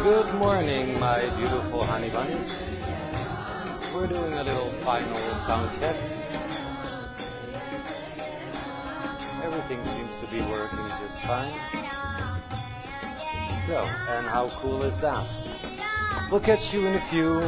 Good morning, my beautiful honey buns. We're doing a little final sound check. Everything seems to be working just fine. So, and how cool is that? We'll catch you in a few.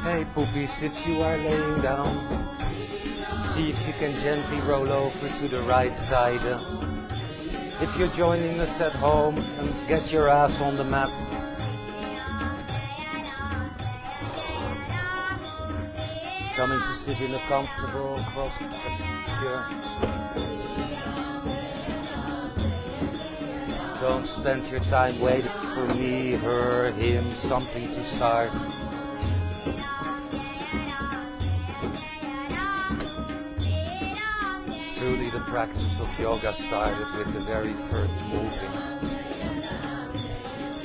Hey poopies, if you are laying down, see if you can gently roll over to the right side. If you're joining us at home, and get your ass on the mat. Coming to sit in a comfortable cross posture. Don't spend your time waiting for me, her, him, something to start. Truly the practice of yoga started with the very first moving.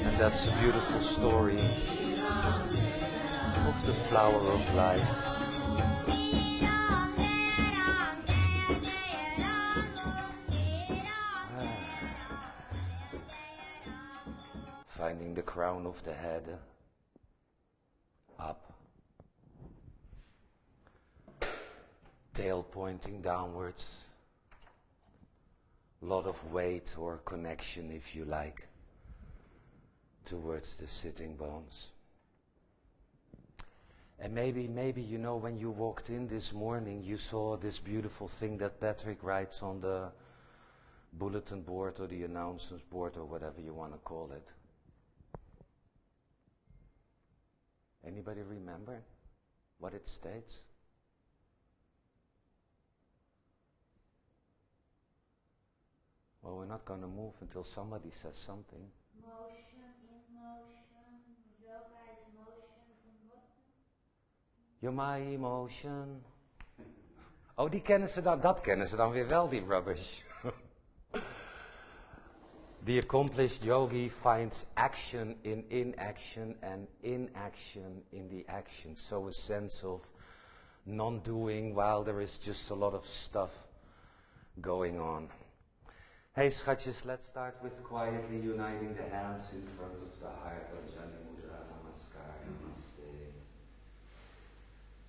And that's a beautiful story of the flower of life. Finding the crown of the head up. Tail pointing downwards. Lot of weight or connection, if you like, towards the sitting bones. And maybe, you know, when you walked in this morning, you saw this beautiful thing that Patrick writes on the bulletin board or the announcement board or whatever you want to call it. Anybody remember what it states? Well, we're not going to move until somebody says something. Motion in motion. Yoga is motion in motion. You're my emotion. Oh, die kennen ze dan, dat kennen ze dan weer wel, die rubbish. The accomplished yogi finds action in inaction and inaction in the action. So a sense of non-doing while there is just a lot of stuff going on. Hey schatjes, let's start with quietly uniting the hands in front of the heart. Anjali Mudra, Namaskar, Namaste.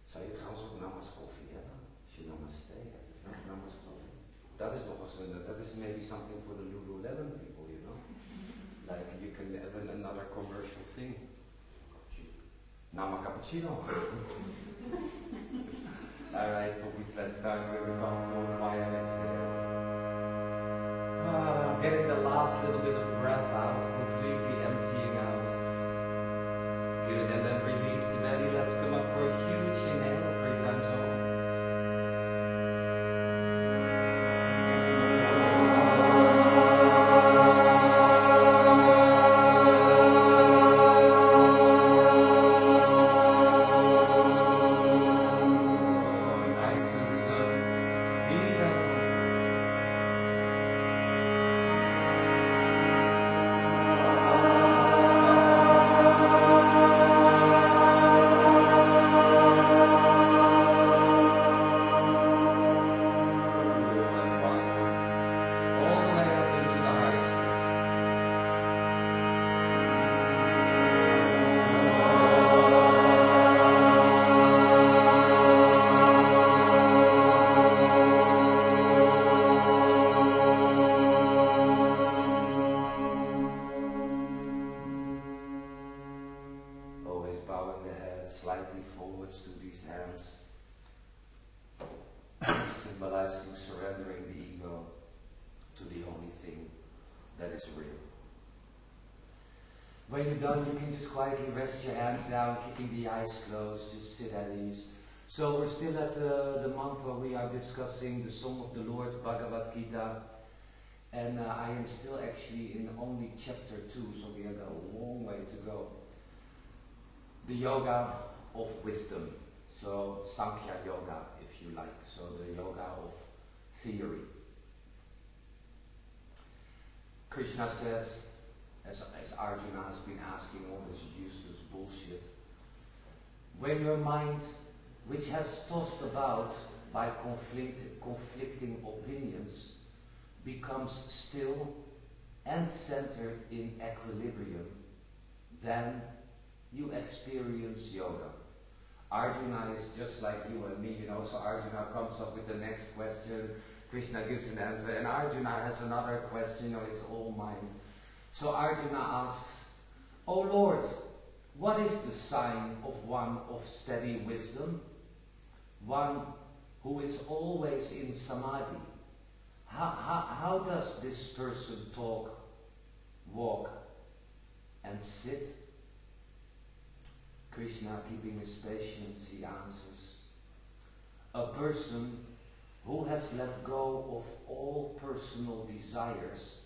Zou je trouwens ook namas koffie hebben? Als je namaste hebt, namas koffie. Dat is nog eens that is maybe something for the Lululemon people, you know? Like you can have another commercial thing. Nama cappuccino. Alright, folks, let's start with a comfortable, quiet exhale. Getting the last little bit of breath out, completely emptying out. Good, and then release the belly. Let's come up for a huge inhale, 3 times over. Symbolizing surrendering the ego to the only thing that is real. When you're done, you can just quietly rest your hands down, keeping the eyes closed, just sit at ease. So we're still at the month where we are discussing the Song of the Lord, Bhagavad Gita, and I am still actually in only chapter 2, so we have a long way to go. The yoga of wisdom, so Sankhya Yoga, if you like, so the yoga of theory. Krishna says, as Arjuna has been asking all this useless bullshit, when your mind, which has tossed about by conflicting opinions, becomes still and centered in equilibrium, then you experience yoga. Arjuna is just like you and me, you know, so Arjuna comes up with the next question, Krishna gives an answer, and Arjuna has another question, you know, it's all mind. So Arjuna asks, "Oh Lord, What is the sign of one of steady wisdom? One who is always in samadhi. How does this person talk, walk, and sit? Krishna, keeping his patience, he answers, a person who has let go of all personal desires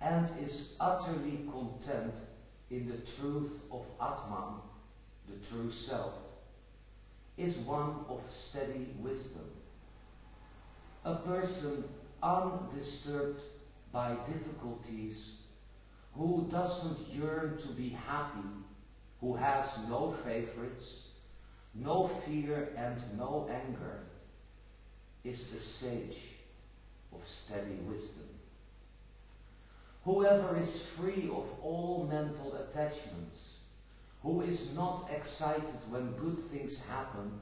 and is utterly content in the truth of Atman, the true self, is one of steady wisdom. A person undisturbed by difficulties, who doesn't yearn to be happy, who has no favorites, no fear and no anger, is the sage of steady wisdom. Whoever is free of all mental attachments, who is not excited when good things happen,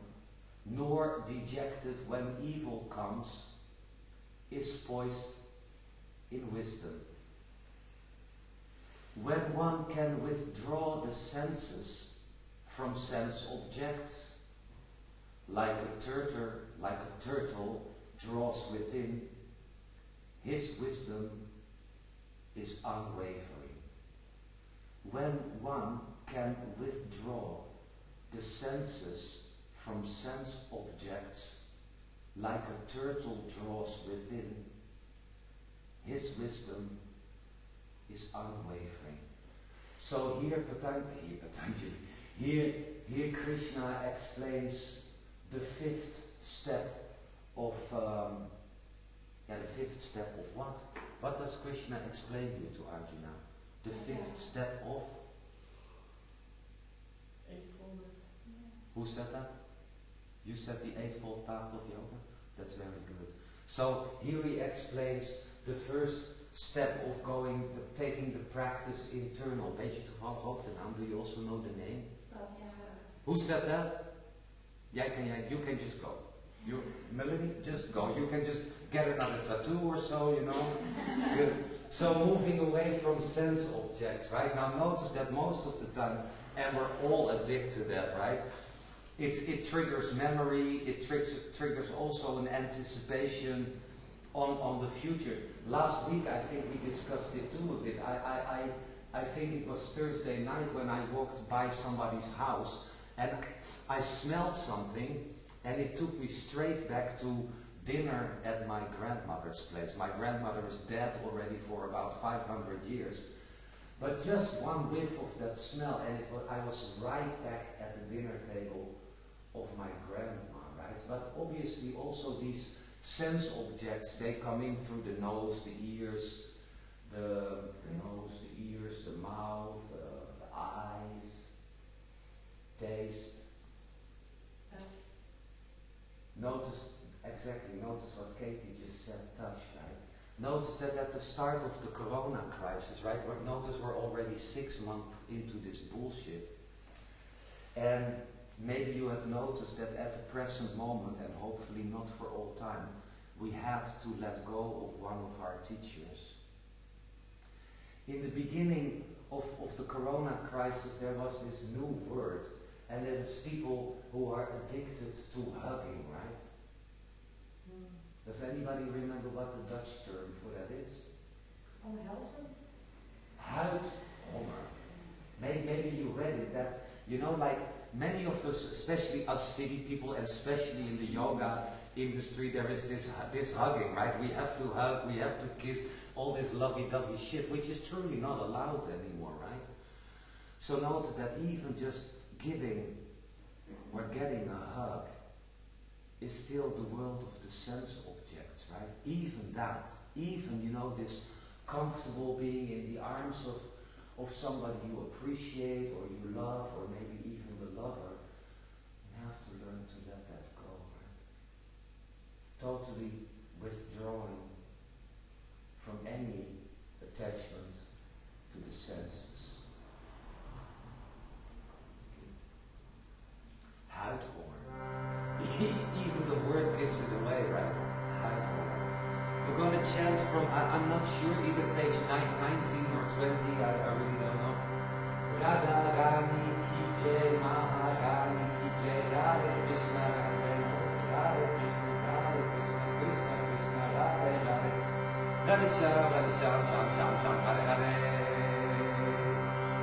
nor dejected when evil comes, is poised in wisdom. When one can withdraw the senses from sense objects, like a turtle draws within, his wisdom is unwavering. When one can withdraw the senses from sense objects, like a turtle draws within, his wisdom is unwavering. So here Krishna explains the fifth step of what? What does Krishna explain here to Arjuna? The fifth step of? Eightfold. Who said that? You said the eightfold path of yoga? That's very good. So here he explains the first step of taking the practice internal. Weet je toevallig ook de naam? Do you also know the name? Who said that? You can just go. Melanie, just go. You can just get another tattoo or so, you know. Good. So moving away from sense objects, right? Now notice that most of the time, and we're all addicted to that, right? It triggers memory, it triggers also an anticipation on the future. Last week I think we discussed it too a bit. I think it was Thursday night when I walked by somebody's house and I smelled something and it took me straight back to dinner at my grandmother's place. My grandmother is dead already for about 500 years. But just one whiff of that smell and I was right back at the dinner table of my grandma, right? But obviously also these sense objects, they come in through the nose, the ears, the mouth, the eyes, taste. Notice what Katie just said, touch, right? Notice that at the start of the Corona crisis, right? Notice we're already 6 months into this bullshit. And maybe you have noticed that at the present moment, and hopefully not for all time, we had to let go of one of our teachers. In the beginning of the Corona crisis, there was this new word, and it is people who are addicted to hugging, right? Does anybody remember what the Dutch term for that is? Omhelzen? Huidhonger. Maybe you read it, that, you know, like many of us, especially us city people, and especially in the yoga industry, there is this hugging, right? We have to hug, we have to kiss, all this lovey-dovey shit, which is truly not allowed anymore, right? So notice that even just giving or getting a hug is still the world of the sense objects, right? Even that, you know, this comfortable being in the arms of somebody you appreciate or you love, or maybe even the lover, you have to learn to let that go, right? Totally withdrawing from any attachment to the senses. Huidhonger. Even the word gives it away, right? Huidhonger. We're going to chant from, I'm not sure, either page 19 or 20, I really don't know. Radha Rani ki jai, Mahagani ki jai, Radha Krishna, Radha Krishna, Radha Krishna, Krishna Krishna, Radha Radha, Radha Shyam, Radha Shyam, Shyam Shyam Shyam, Radha Radha.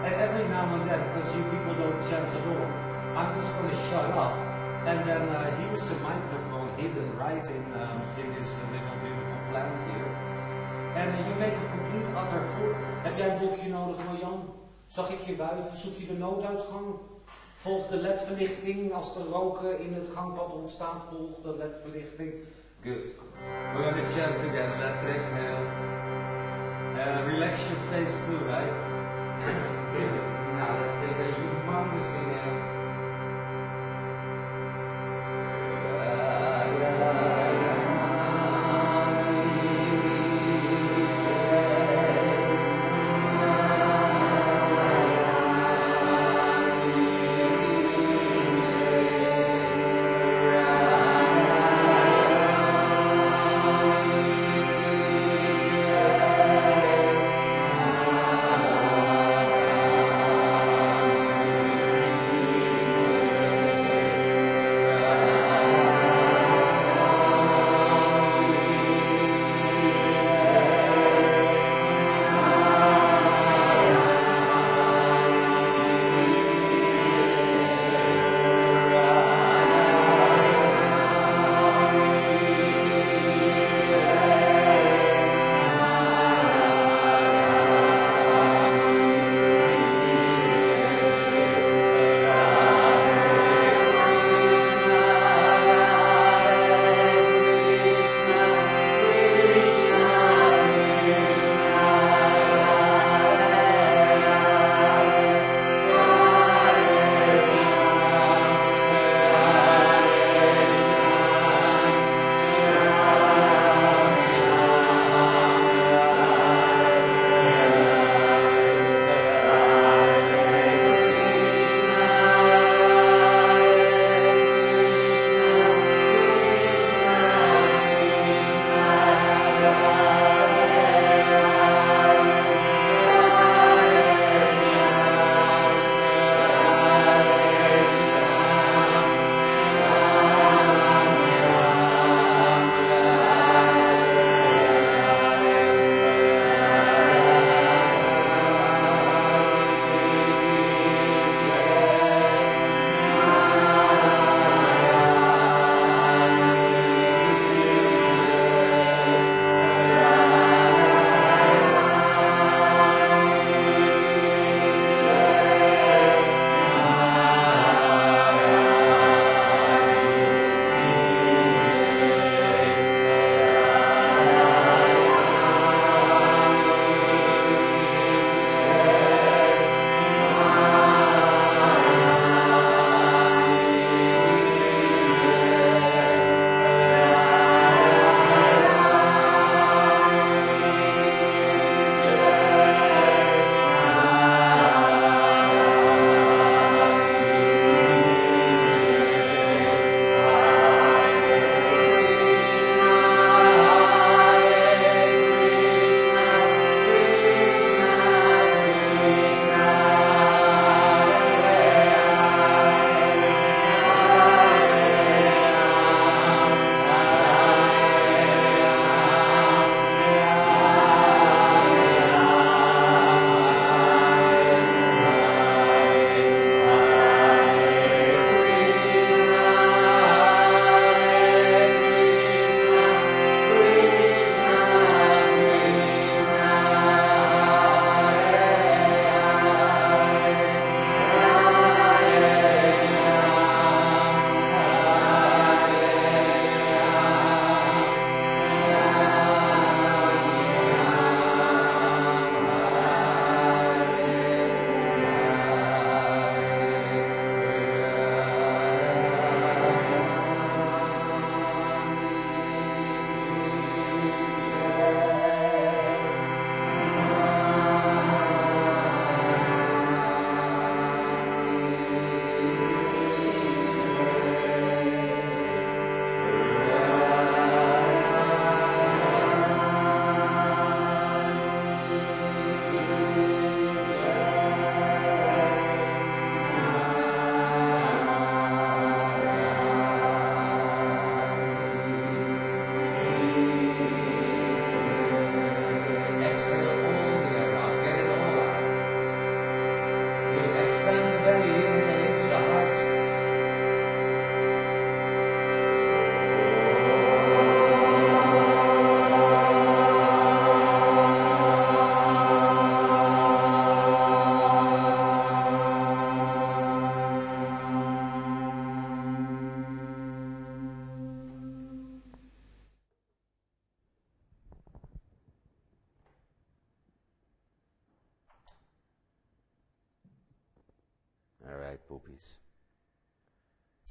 And every now and then, because you people don't chant at all, I'm just going to shut up. And then here is a microphone hidden right in this little beautiful plant here. En je weet een complete utter voor. Heb jij een boekje nodig, Marjan? Zag ik je wuiven? Zoek je de nooduitgang? Volg de ledverlichting. Als er roken in het gangpad ontstaat, volg de ledverlichting. Good. We're going to chant together. Let's exhale. Relax your face too, right? Now let's take a humongous inhale.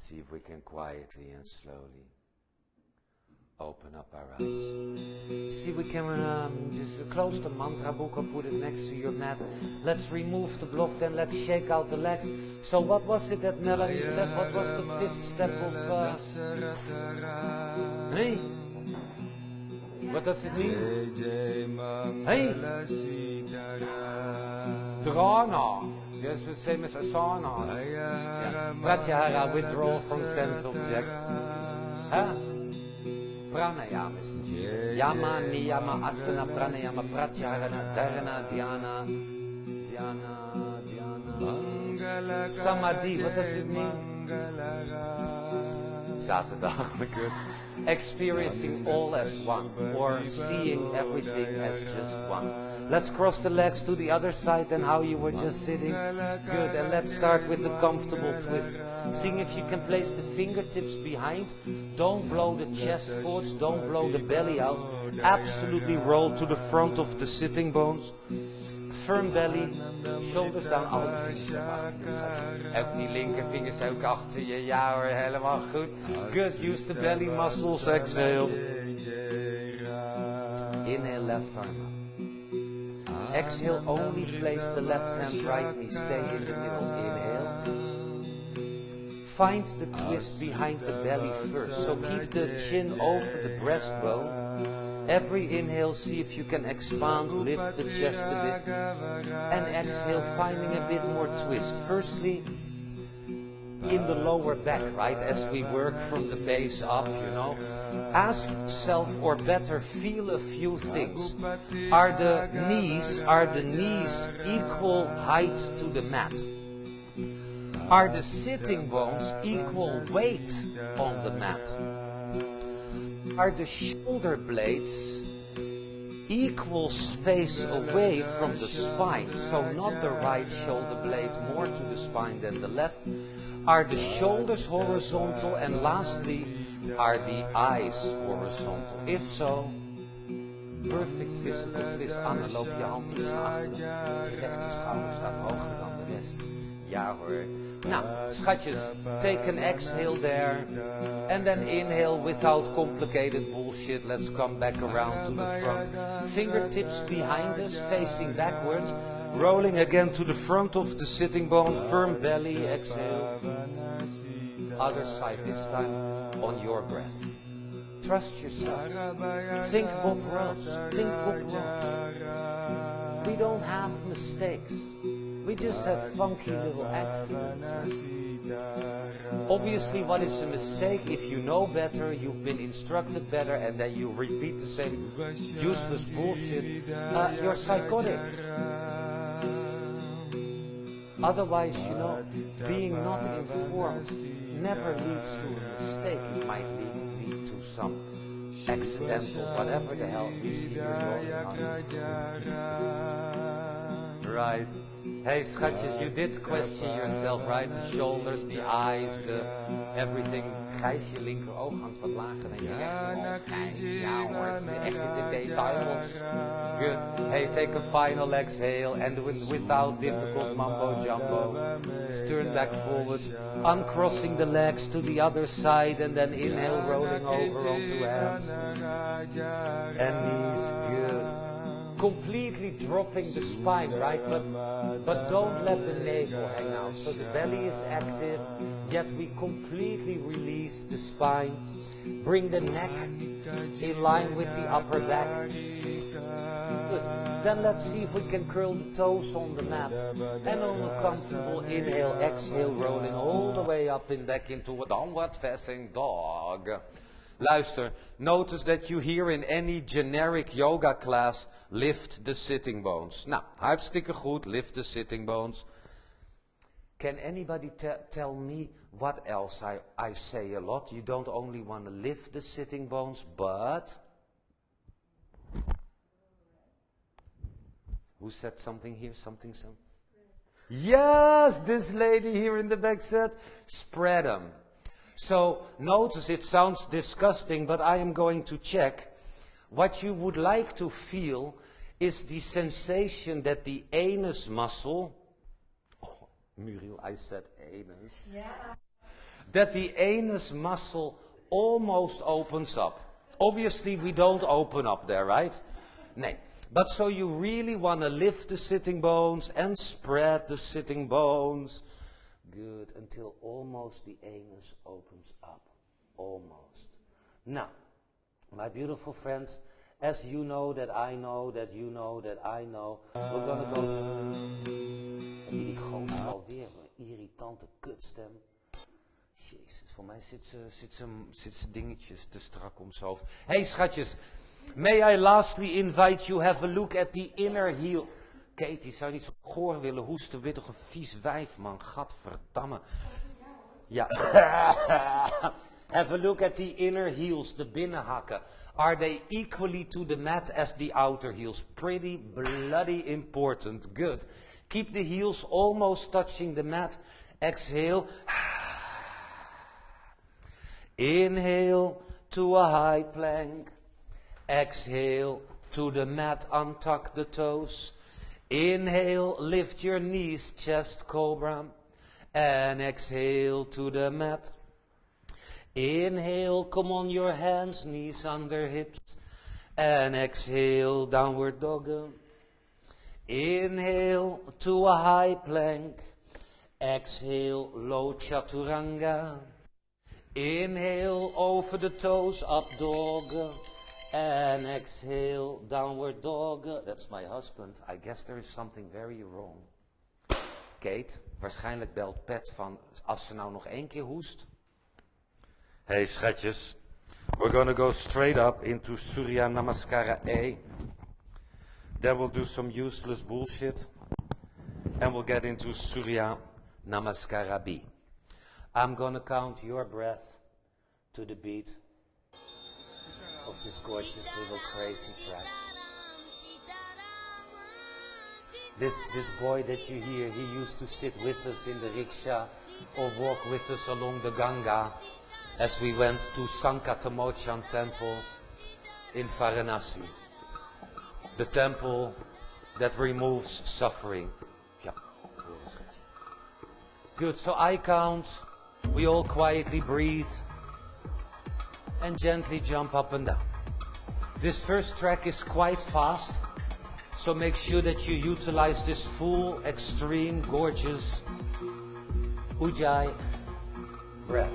See if we can quietly and slowly open up our eyes. See, we can just close the mantra book or put it next to your mat. Let's remove the block, then let's shake out the legs. So what was it that Melanie said? What was the fifth step of... Hey? What does it mean? Hey? Dhrana. Yes, the same as asana. Yeah. Pratyahara, withdrawal from sense objects. Huh? Pranayama is it. Yama, niyama, asana, pranayama, pratyahara, dharana, dhyana, dhyana. Samadhi, what does it mean? Zaterdag, good. Experiencing all as one, or seeing everything as just one. Let's cross the legs to the other side than how you were just sitting. Good, and let's start with the comfortable twist. Seeing if you can place the fingertips behind. Don't blow the chest forwards, don't blow the belly out. Absolutely roll to the front of the sitting bones. Firm belly, shoulders down, alle vingers achter. Ook die linkervingers ook achter je. Ja hoor, helemaal goed. Good, use the belly muscles, exhale. Inhale, left arm up. Exhale, only place the left hand, right knee, stay in the middle. Inhale. Find the twist behind the belly first. So keep the chin over the breastbone. Every inhale, see if you can expand, lift the chest a bit. And exhale, finding a bit more twist. Firstly, in the lower back, right? As we work from the base up, you know. Ask yourself, or better, feel a few things. Are the knees equal height to the mat? Are the sitting bones equal weight on the mat? Are the shoulder blades equal space away from the spine? So not the right shoulder blade more to the spine than the left. Are the shoulders horizontal? And lastly, are the eyes horizontal? If so, perfect physical twist. Anne, loop je hand eens naar achteren. Je rechter schouder staat hoger dan de rest. Ja hoor. Nou, schatjes, take an exhale there. And then inhale without complicated bullshit. Let's come back around to the front. Fingertips behind us, facing backwards. Rolling again to the front of the sitting bone. Firm belly, exhale. Other side this time, on your breath. Trust yourself. Think Bob Ross. Think Bob Ross. We don't have mistakes. We just have funky little accidents. Obviously, what is a mistake? If you know better, you've been instructed better, and then you repeat the same useless bullshit, you're psychotic. Otherwise, you know, being not informed never leads to a mistake. It might lead to some accidental, whatever the hell we see here. Right. Hey, schatjes, you did question yourself, right? The shoulders, the eyes, the everything. Gijs, je linkeroog hangt wat lager dan je rechteroog. Gijs, ja hoor, het is echt in de details. Good. Hey, take a final exhale and without difficult mambo jumbo. Just turn back forwards, uncrossing the legs to the other side, and then inhale, rolling over onto hands and knees. Good. Completely dropping the spine, right? But don't let the navel hang out. So the belly is active, yet we completely release the spine. Bring the neck in line with the upper back. Good. Then let's see if we can curl the toes on the mat. And on a comfortable inhale, exhale, rolling all the way up and back into a downward facing dog. Luister, notice that you hear in any generic yoga class, lift the sitting bones. Nou, hartstikke goed, lift the sitting bones. Can anybody tell me what else I say a lot? You don't only want to lift the sitting bones, but... Who said something here? Something. Yes, this lady here in the back said, spread them. So notice it sounds disgusting, but I am going to check. What you would like to feel is the sensation that the anus muscle, oh, Muriel, I said anus. Yeah. that the anus muscle almost opens up. Obviously we don't open up there, right? Nee. But so you really want to lift the sitting bones and spread the sitting bones. Good, until almost the anus opens up. Almost. Now, my beautiful friends, as you know that I know, that you know, that I know, we're gonna go... Die gozer alweer, een irritante kutstem. Jezus, voor mij zit ze dingetjes te strak om zijn hoofd. Hey schatjes, may I lastly invite you have a look at the inner heel. Katie, zou je niet zo goor willen hoesten? Weet toch een vies wijf, man. Gadverdamme. Ja. Have a look at the inner heels, de binnenhakken. Are they equally to the mat as the outer heels? Pretty bloody important. Good. Keep the heels almost touching the mat. Exhale. Inhale to a high plank. Exhale to the mat, untuck the toes. Inhale, lift your knees, chest cobra. And exhale to the mat. Inhale, come on your hands, knees under hips. And exhale, downward dog. Inhale to a high plank. Exhale, low chaturanga. Inhale over the toes, up dog. And exhale, downward dog. That's my husband. I guess there is something very wrong. Kate, waarschijnlijk belt Pat van, als ze nou nog 1 keer hoest. Hey schatjes, we're gonna go straight up into Surya Namaskara A. Then we'll do some useless bullshit. And we'll get into Surya Namaskara B. I'm gonna count your breath to the beat of this gorgeous little crazy track. This boy that you hear, he used to sit with us in the rickshaw or walk with us along the Ganga as we went to Sankatamochan temple in Varanasi. The temple that removes suffering. Yeah. Good, so I count, we all quietly breathe and gently jump up and down. This first track is quite fast, so make sure that you utilize this full, extreme, gorgeous Ujjayi breath.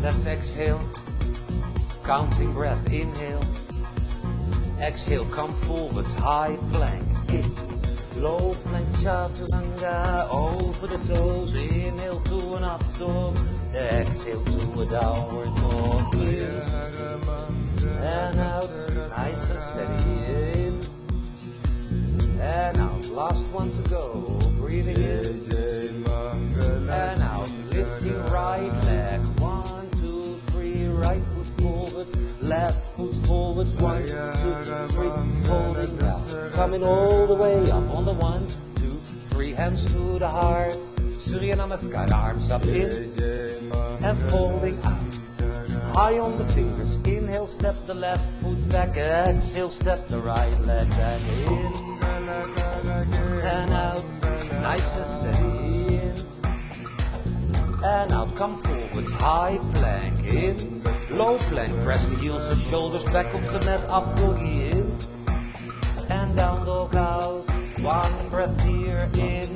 Let's exhale, counting breath, inhale, exhale, come forward, high plank, in, low plank, chaturanga, over the toes, inhale to an up dog, exhale to a downward dog, and out, nice and steady, in, and out, last one to go, breathing in, and out, lifting right leg, 1, 2, 3, right foot forward, left foot forward, 1, 2, 3, folding down, coming all the way up on the 1, 2, 3, hands to the heart, Surya Namaskar, arms up in, and folding out. High on the fingers, inhale, step the left foot back, exhale, step the right leg back, in, and out, nice and steady, in, and out, come forward, high plank, in, low plank, press the heels and shoulders back off the mat, up doggy, in, and down dog out, 1 breath here, in,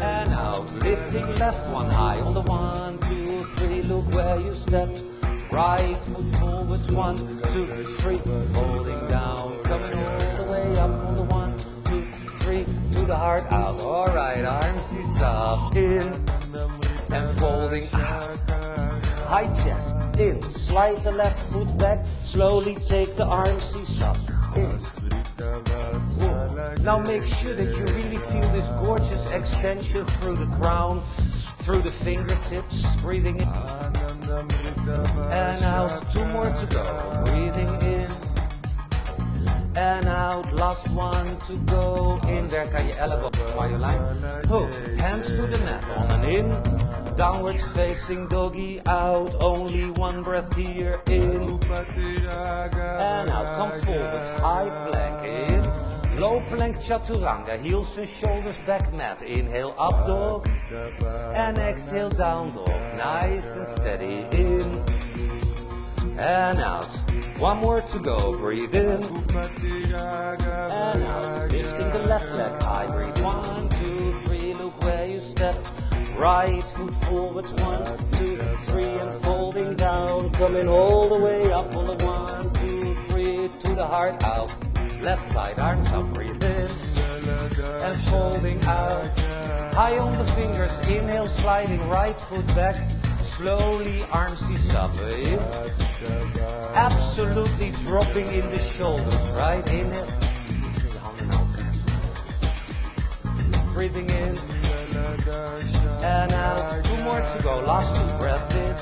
and out, lifting left one high on the 1, 2, 3, look where you step, right foot forwards, 1, 2, 3, folding down, coming all the way up on the 1, 2, 3, to the heart, out, alright, arms is up, in, and folding out, high chest, in, slide the left foot back, slowly take the arms is up, in. Now make sure that you really feel this gorgeous extension through the crown, through the fingertips, breathing in, and out, 2 more to go, breathing in, and out, last 1 to go, in, daar kan je elleboog waar je lijn, hands to the mat, on and in, downward facing doggy, out, only 1 breath here, in, and out, come forward, high plank, in, Low plank chaturanga, heels and shoulders back mat. Inhale up dog and exhale down dog. Nice and steady in and out. One more to go, breathe in and out. Lifting the left leg high, breathe 1, 2, 3, look where you step. Right foot forwards, 1, 2, 3, and folding down, coming all the way up on the 1, 2, 3, to the heart out. Left side, arms up, breathe in, and folding out. High on the fingers, inhale, sliding right foot back, slowly arms ease up. Absolutely dropping in the shoulders, right? Inhale. Breathing in and out. 2 more to go. Last 2 breaths in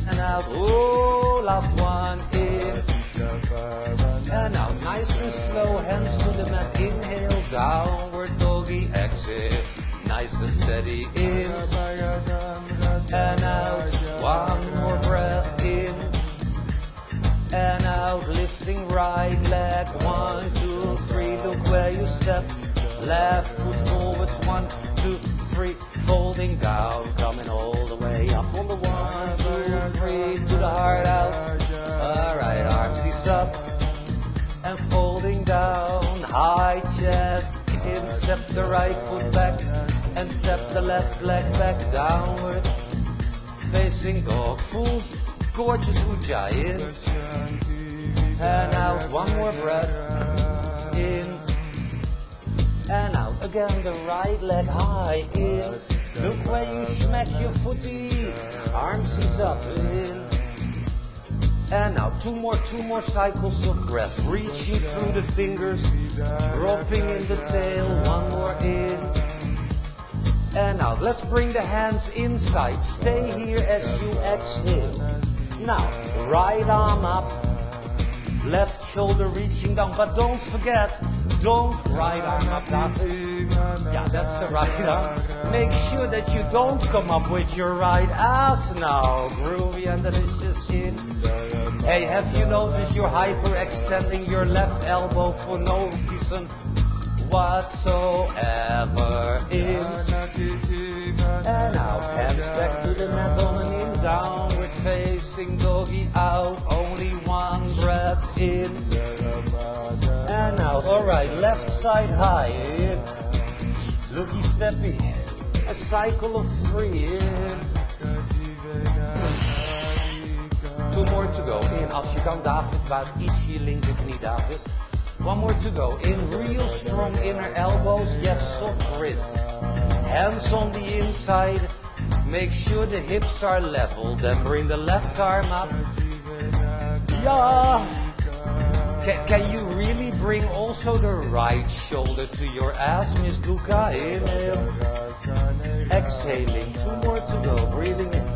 and out. Oh, last 1 in and out. Nice and slow. Hands to the mat. Inhale, downward doggy. Exhale. Nice and steady in and out. 1 more breath in and out. Lifting right leg. 1, 2, 3. Look where you step. Left foot forwards, 1, 2, 3, folding down, coming all the way up on the 1, 2, 3, to the heart out. Alright, arms ease up and folding down, high chest in, step the right foot back and step the left leg back downward, facing dog, full gorgeous ujjayi in and out. 1 more breath in and out. Again, the right leg high in. Look where you smack your footy. Arms is up in and out. 2 more cycles of breath. Reaching through the fingers, dropping in the tail. 1 more in and out. Let's bring the hands inside. Stay here as you exhale. Now, right arm up, left shoulder reaching down, but don't forget, don't right arm up that. Yeah, that's the right arm. Make sure that you don't come up with your right ass now. Groovy and delicious in. Hey, have you noticed you're hyperextending your left elbow for no reason whatsoever? In and out. Hands back to the mat on and in. Downward facing doggy out. Only 1 breath in and out. Alright, left side high in. Looky steppy. A cycle of 3 in. 2 more to go. In. Als je kan, David, waar ietsje je linkerknie, David. 1 more to go. In. Real strong inner elbows, yet soft wrist. Hands on the inside. Make sure the hips are level. Then bring the left arm up. Yeah. Can you really bring also the right shoulder to your ass, Miss Luca? Inhale. Exhaling. 2 more to go. Breathing in.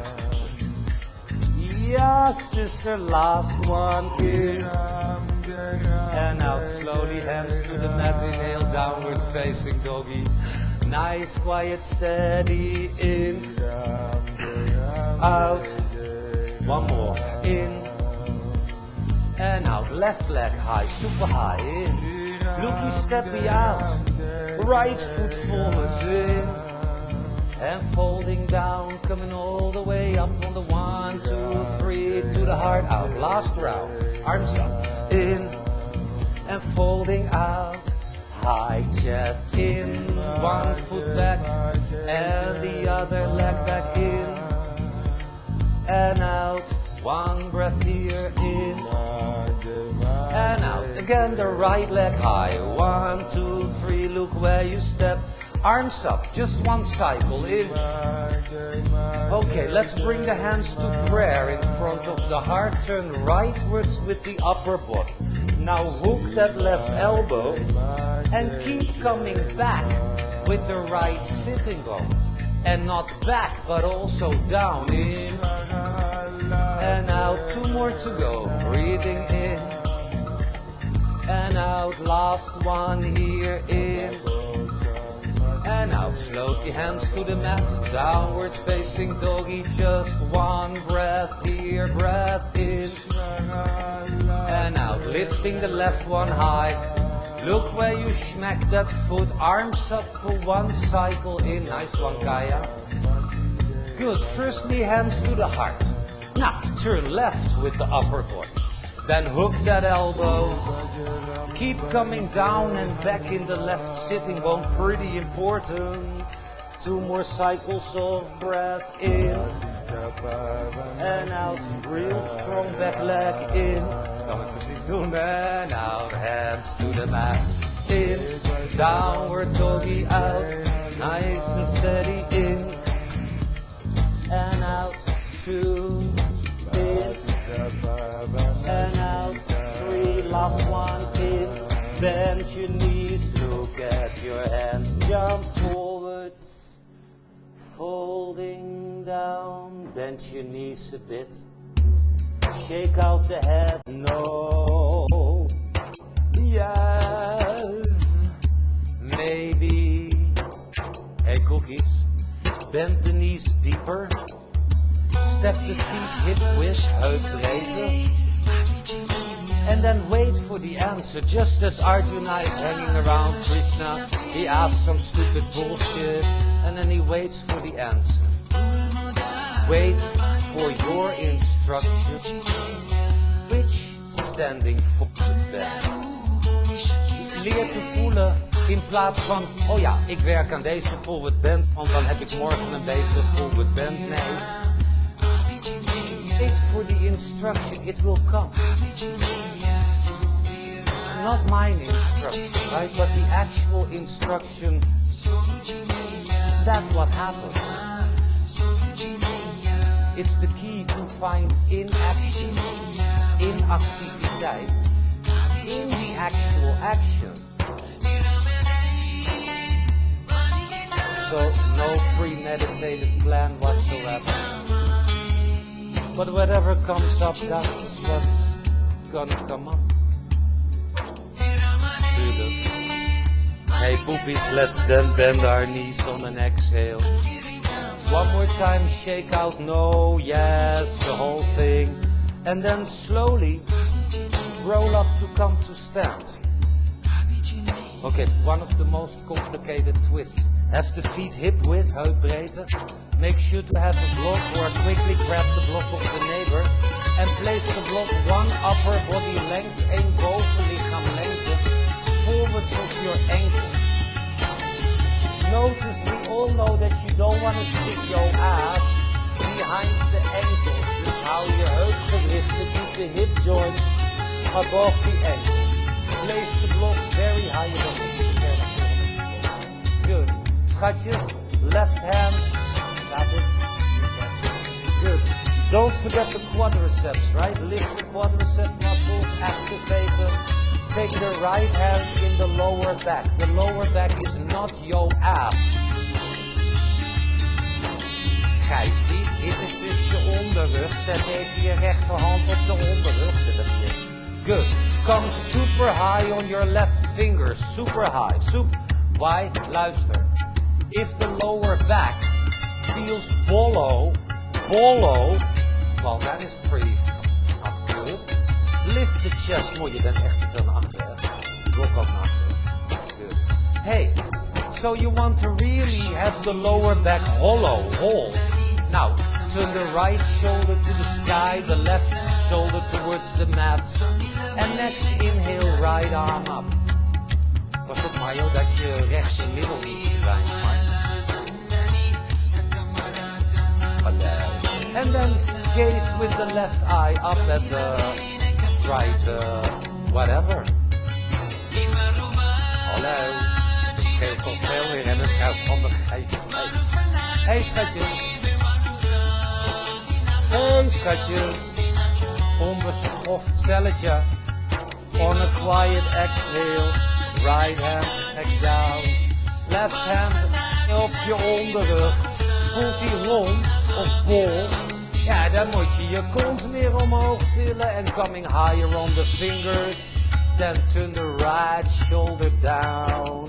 Yeah, sister. Last 1 in. And out. Slowly hands to the mat. Inhale. Downward facing doggy. Nice, quiet, steady. In. Out. 1 more. In. And out. Left leg high, super high in. Looky steppy out. Right foot forwards in. And folding down, coming all the way up on the 1, 2, 3, to the heart out. Last round. Arms up. In. And folding out. High chest in. 1 foot back. And the other leg back in. And out. 1 breath here in. And out. Again, the right leg high. 1, 2, 3, look where you step. Arms up, just 1 cycle in. Okay, let's bring the hands to prayer in front of the heart. Turn rightwards with the upper body. Now hook that left elbow and keep coming back with the right sitting bone. And not back, but also down. In and out. 2 more to go. Breathing in and out. Last 1 here. In and out. Slowly hands to the mat. Downward facing doggy. Just 1 breath here. Breath in and out. Lifting the left one high. Look where you smack that foot. Arms up for one cycle in. Nice one, Kaya. Good. Firstly, hands to the heart. Now, turn left with the upper body. Then hook that elbow. Keep coming down and back in the left sitting bone. Pretty important. 2 more cycles of breath in. En out. Real strong back leg in. Kan het precies doen. En out. Hands to the mat. In. Downward doggy out. Nice and steady in. And out. 2. In. And out. 3. Last one in. Bend your knees. Look at your hands. Jump forwards. Folding down. Bend your knees a bit. Shake out the head. No. Yes. Maybe. Hey, cookies. Bend the knees deeper. Step the feet hip width, heupbreedte. And then wait for the answer. Just as Arjuna is hanging around Krishna, he asks some stupid bullshit, and then he waits for the answer. Wait for your instruction. Which standing forward bend? Leer te voelen in plaats van, oh ja, ik werk aan deze forward bend, want dan heb ik morgen een betere forward bend. Nee. Wait for the instruction, it will come. Not mine instruction, right? But the actual instruction, that's what happens. It's the key to find inaction, inactiviteit, in the actual action. So, no premeditated plan whatsoever. But whatever comes up, that's what's gonna come up. Hey poopies, let's then bend our knees on an exhale. One more time, shake out, no, yes, the whole thing. And then slowly roll up to come to stand. Okay, one of the most complicated twists. Have the feet hip width, heupbreedte. Make sure to have a block or quickly grab the block of the neighbor. And place the block 1 upper body length, 1 bovenlichaam lengte, forward of your ankles. Notice we all know that you don't want to stick your ass behind the ankles. Dus hou je heupgewrichten, keep the hip joint above the ankles. Place the block very high above the Good. Schatjes, left hand. Got it. Good. Don't forget the quadriceps, right? Lift the quadriceps muscles, activate them. Take the right hand in the lower back. The lower back is not your ass. Gijsie, dit is dus je onderrug. Zet even je rechterhand op de onderrug. Good. Come super high on your left fingers. Super high. Why? Luister. If the lower back feels bollow, well, that is pretty good. Lift the chest more. Je bent echt te veel naar achteren. Blok ook naar achteren. Good. Hey, so you want to really have the lower back hollow, whole. Now, turn the right shoulder to the sky, the left shoulder towards the mat. And next inhale, right arm up. Pas op Mario dat je rechts in middel niet verdwijnt. And then gaze with the left eye up at the right, whatever. Hallo. Ik geef toch veel weer en het gaat van de geest. Hey schatjes. Hey schatjes. Onbeschoft celletje. On a quiet exhale. Right hand back down. Left hand op je onderrug. Voelt die rond of bol. Ja, dan moet je je kont weer omhoog tillen. En coming higher on the fingers. Then turn the right shoulder down.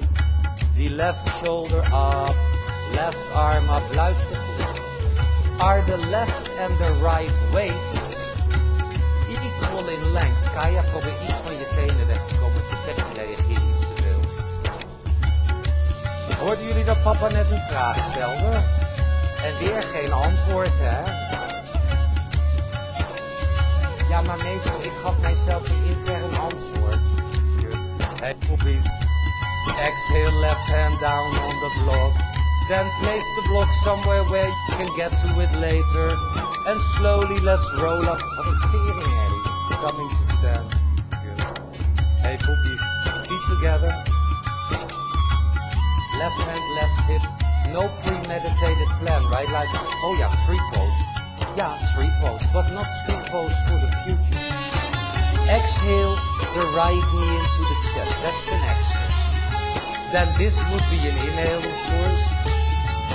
The left shoulder up. Left arm up. Luister goed. Are the left and the right waist equal in length? Kaya, probeer iets van je tenen weg te komen. Je tek reageert iets. Hoorden jullie dat papa net een vraag stelde? En weer geen antwoord, hè? Ja, maar meestal, ik gaf mijzelf een intern antwoord. Hey, poppies. Exhale, left hand down on the block. Then place the block somewhere where you can get to it later. And slowly let's roll up. Wat een tering, Eddie. Coming to stand. Good. Hey, poppies. Feet together. Left hand, left hip. No premeditated plan, right? Like, oh yeah, tree pose. Yeah, tree pose, but not tree pose for the future. Exhale the right knee into the chest. That's an exhale. Then this would be an inhale, of course.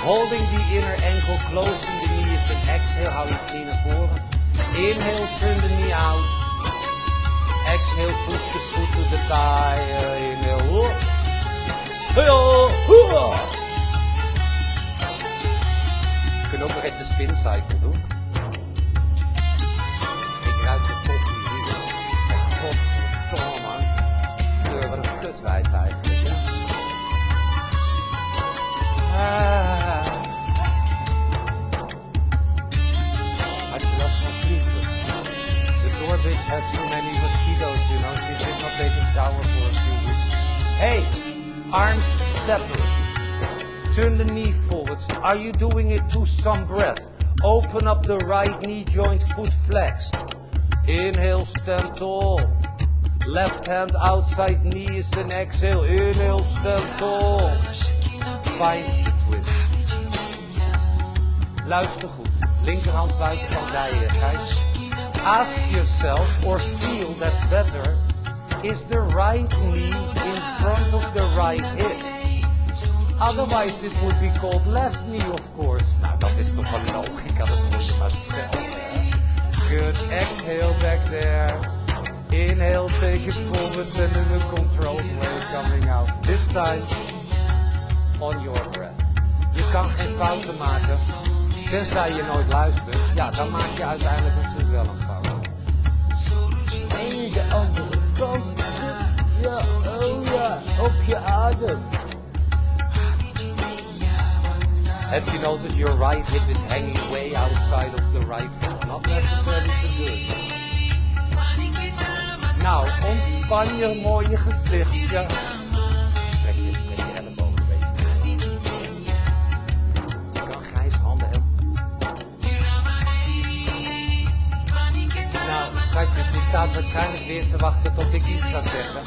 Holding the inner ankle, closing the knee is an exhale. Hou je knie naar voren. Inhale, turn the knee out. Exhale, push the foot to the thigh. Inhale. Je kunt ook nog even de spin cycle doen. Ik ruik de koffie hier. Godverdomme man. Fleur, wat een kutwijf eigenlijk. Ja. Had je last van vliegen? The doorbitch has so many mosquitoes, you know. She did not take a shower for a few weeks. Hey! Arms separate. Turn the knee forward. Are you doing it to some breath? Open up the right knee joint, foot flexed. Inhale, stand tall. Left hand outside knee is an exhale. Inhale, stand tall. Find the twist. Luister goed. Linkerhand buiten van dijen, Gijs. Ask yourself, or feel that's better. Is the right knee in front of the right hip? Otherwise it would be called left knee, of course. Nou, dat is toch een logica, dat moet je maar zelf, hè. Good, exhale back there. Inhale, take it forward and in a controlled way coming out. This time, on your breath. Je kan geen fouten maken, tenzij je nooit luistert. Ja, dan maak je uiteindelijk natuurlijk wel een fout. En de andere kant. Ja, oh ja, op je adem. Have you noticed your right hip is hanging way outside of the right foot? Not necessarily for good. Nou, ontspan je mooie gezichtje. Trek je elleboog een beetje. Je kan Gijs handen hebben. Nou, schatje, je staat waarschijnlijk weer te wachten tot ik iets ga zeggen.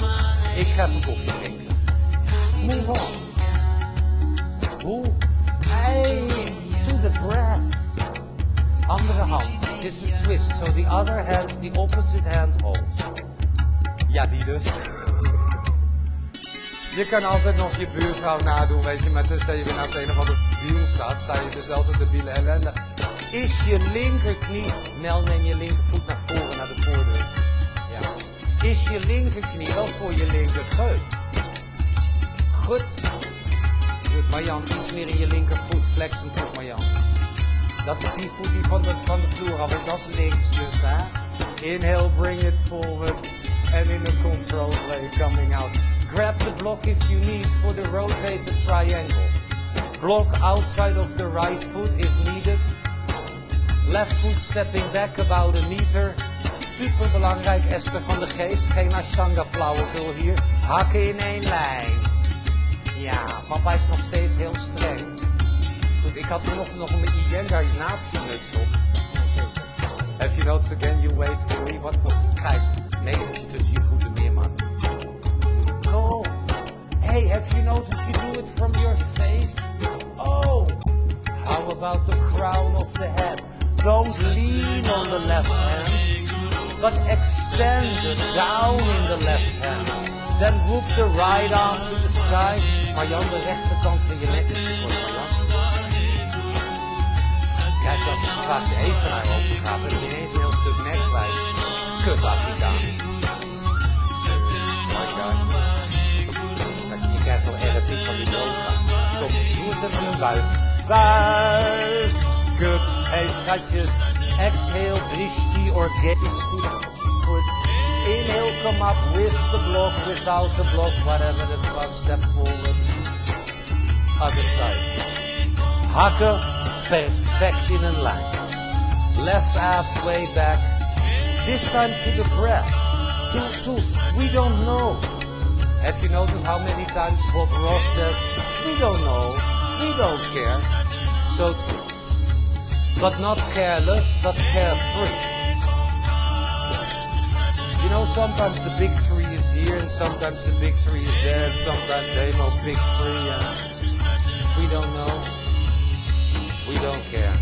Ik ga een koffie drinken. Move on. Hoe? Hey, to the breath. Andere hand is een twist. So the other hand, the opposite hand holds. Ja, die dus. Je kan altijd nog je buurvrouw nadoen, weet je, maar tenzij je weer naast een of ander wiel staat, sta je dus altijd de bielen ellende. Is je linkerknie, Mel, neem je linkervoet naar voren, naar de voordeur. Ja. Is je linkerknie wel voor je linkergeut? Goed. Goed, Marjan, iets meer in je linkervoet, flex hem terug, Marjan. Dat is die voet die van de vloer af, dat is links dus, hè. Inhale, bring it forward. And in a controlled way coming out. Grab the block if you need for the rotated triangle. Block outside of the right foot if needed. Left foot stepping back about a meter. Super belangrijk, Esther van de Geest. Geen Ashtanga flauwekul hier. Hakken in één lijn. Ja, papa is nog steeds heel streng. Goed, ik had nog een Iyengar natiemuts op. Have you noticed again, you wait for me? Wat voor Gijs? Negeltje tussen je voeten meer, man. Go. Hey, have you noticed you do it from your face? Oh. How about the crown of the head? Don't lean on the left hand, but extend it down in the left hand. Then whoop the right arm to the sky. Marjan, de rechterkant van je nek is voor Marjan. Kijk, dat gaat je even naar open gaat en je ineens een heel stuk nek kwijt. Kut, Afrikaan. Mooi guy. Je krijgt wel ergens iets van die yoga. Stop, doe eens even een buik. Buik. Kut. Hey, schatjes. Exhale, drishti or gaze. Goed. Inhale, come up with the block, without the block, whatever the block, step forward. Other side. Hakken perfect in een lijn. Left ass way back. This time to the breath. We don't know. Have you noticed how many times Bob Ross says, we don't know, we don't care. So true. But not careless, but carefree. You know, sometimes the big tree is here and sometimes the big tree is there and sometimes there ain't no big tree and we don't know. We don't care.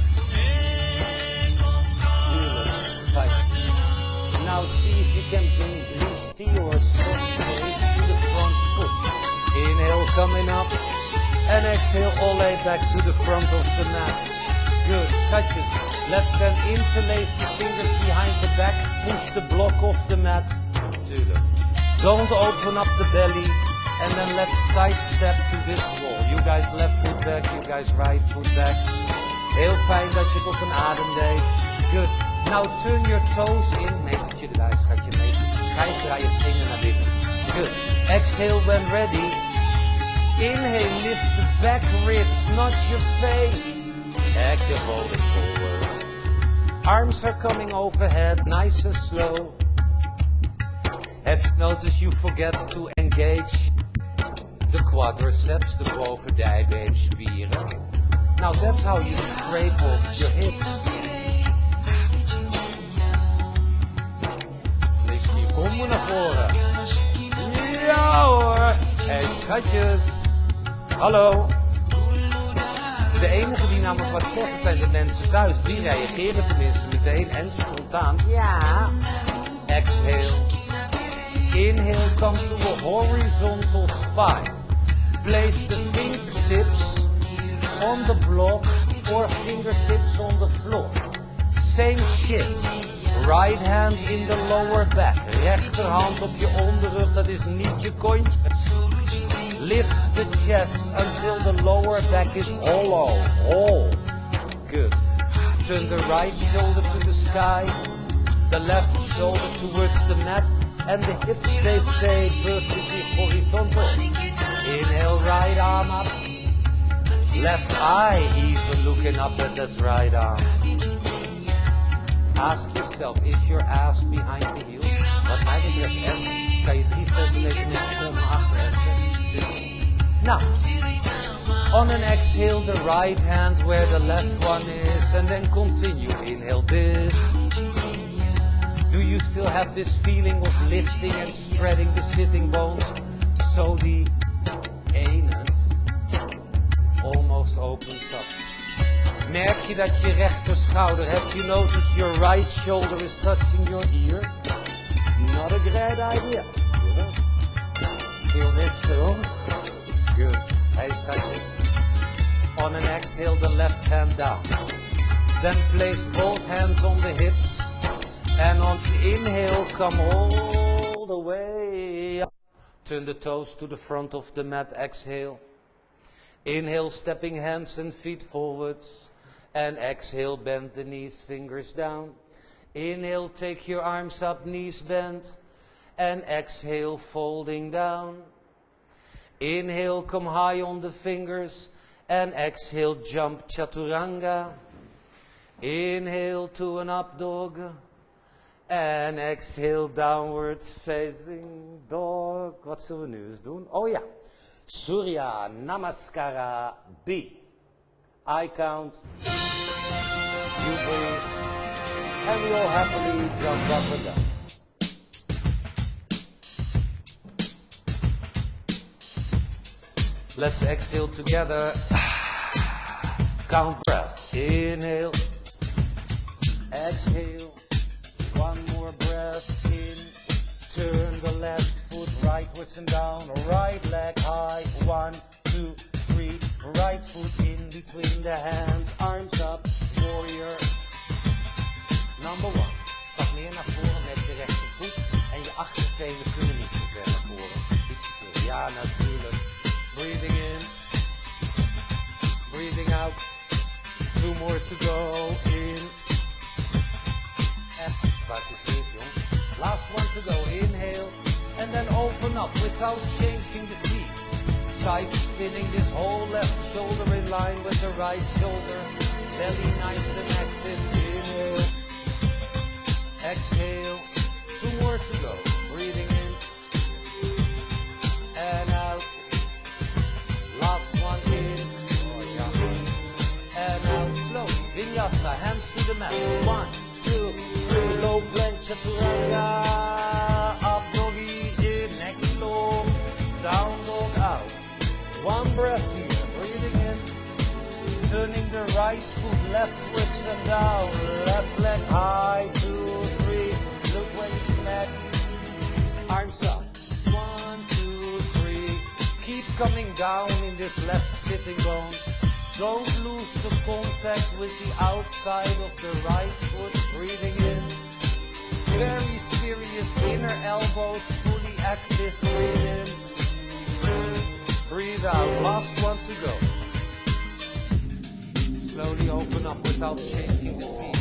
Now see if you can bring Listi or soft base to the front foot. Inhale coming up and exhale all the way back to the front of the mat. Good, schatjes. Let's then interlace the fingers behind the back, push the block off the mat. Don't open up the belly and then let's sidestep to this wall. You guys left foot back, you guys right foot back. Heel fijn dat je het op een adem deed. Good. Now turn your toes in. Metertje erbij, schatje, metertje. Gijs, draai je vinger naar binnen. Good. Exhale when ready. Inhale, lift the back ribs, not your face. Exhale, fold it forward. Arms are coming overhead, nice and slow. Have you noticed you forget to engage the quadriceps, de bovendijbeenspieren? Now that's how you scrape off your hips. Kom maar naar voren. Ja hoor. Hey schatjes. Hallo. De enige die namelijk wat zeggen zijn de mensen thuis. Die reageren tenminste meteen en spontaan. Ja. Exhale. Inhale, come to a horizontal spine. Place the fingertips on the block or fingertips on the floor. Same shit. Right hand in the lower back. Rechterhand op je onderrug, dat is niet je kontje. Lift the chest until the lower back is hollow. Good. Turn the right shoulder to the sky. The left shoulder towards the mat. And the hips stay perfectly horizontal. Inhale, right arm up. Left eye even looking up at this right arm. Ask yourself, is your ass behind the heels? Wat mij betreft, S, kan je 3 centimeter komen achter S. Now, on an exhale, the right hand where the left one is, and then continue. Inhale this. Do you still have this feeling of lifting and spreading the sitting bones? So the anus almost opens up. Merk je dat je rechter schouder, have you noticed your right shoulder is touching your ear? Not a great idea. Feel this too? Good. Hey, schatjes. On an exhale, the left hand down. Then place both hands on the hips. And on the inhale, come all the way up. Turn the toes to the front of the mat, exhale. Inhale, stepping hands and feet forwards. And exhale, bend the knees, fingers down. Inhale, take your arms up, knees bent. And exhale, folding down. Inhale, come high on the fingers. And exhale, jump chaturanga. Inhale to an up dog. En exhale, downward facing dog. Wat zullen we nu eens doen? Oh ja. Surya Namaskara B. I count. You breathe. And we all happily jump up and down. Let's exhale together. Count breath. Inhale. Exhale. One more breath in. Turn the left foot rightwards and down. Right leg high. 1, 2, 3. Right foot in between the hands. Arms up. Warrior. Number 1. Stap meer naar voren met je rechtervoet. En je achtertenen kunnen niet te ver naar voren. Ja, natuurlijk. Breathing in. Breathing out. 2 more to go. In. Last one to go. Inhale. And then open up without changing the feet. side spinning this whole left shoulder in line with the right shoulder. Belly nice and active. Inhale. Exhale. 2 more to go. Breathing in. And out. Last one in. And out. Slowly. Vinyasa. Hands to the mat. 1, 2, 3. Low plank. Chaturanga. Up doggy. In. Neck long. Down dog out. 1 breath here. Breathing in. Turning the right foot leftwards and down. Left leg high. 2, 3. Look where you snap. Arms up. 1, 2, 3. Keep coming down in this left sitting bone. Don't lose the contact with the outside of the right foot. Breathing in. Very serious inner elbows fully active. Breathe in. Breathe out. Last one to go. Slowly open up without shaking the feet.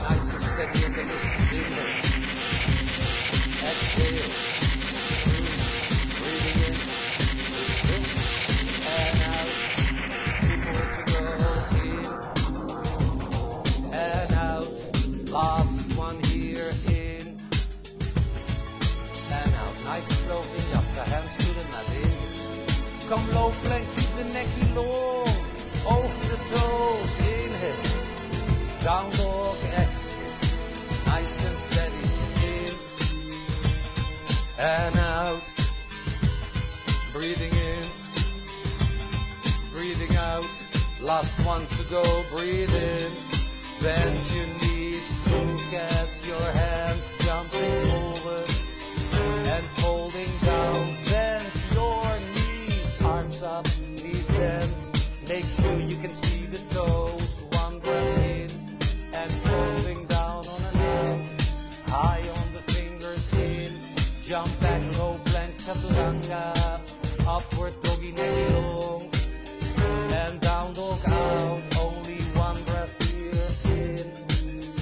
Nice and steady in the lift. Inhale. Exhale. Breathing in. And out. 3 more to go. In. And out. Last one here. In. And out. Nice slow vinyasa. Hands to the mat. In. Come low plank. Keep the necky long. Over the toes, inhale, down dog, exhale, nice and steady, in, and out, breathing in, breathing out, last one to go, breathe in, bend your knees, look at your hands, jumping forward, and folding down, bend your knees, arms up, knees bent. Make sure you can see the toes. 1 breath in and folding down on and out. High on the fingers in. Jump back, low plank, chaturanga. Upward doggy, neck long. And down dog out. Only 1 breath here in.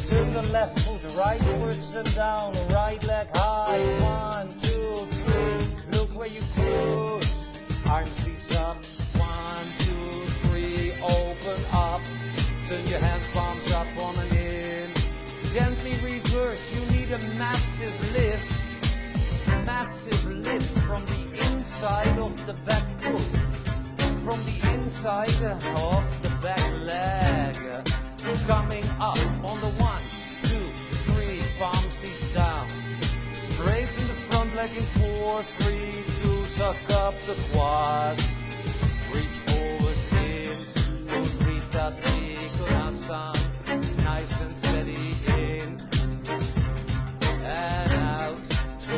Turn the left foot rightwards and down. Right leg high. 1, 2, 3. Look where you close. Arms seats up. Open up, turn your hands, palms up, on and in. Gently reverse, you need a massive lift from the inside of the back foot, from the inside of the back leg. Coming up on the 1, 2, 3, palm seats down. Straight in the front leg in 4, 3, 2, suck up the quads. Reach forward in. Nice and steady in and out, 2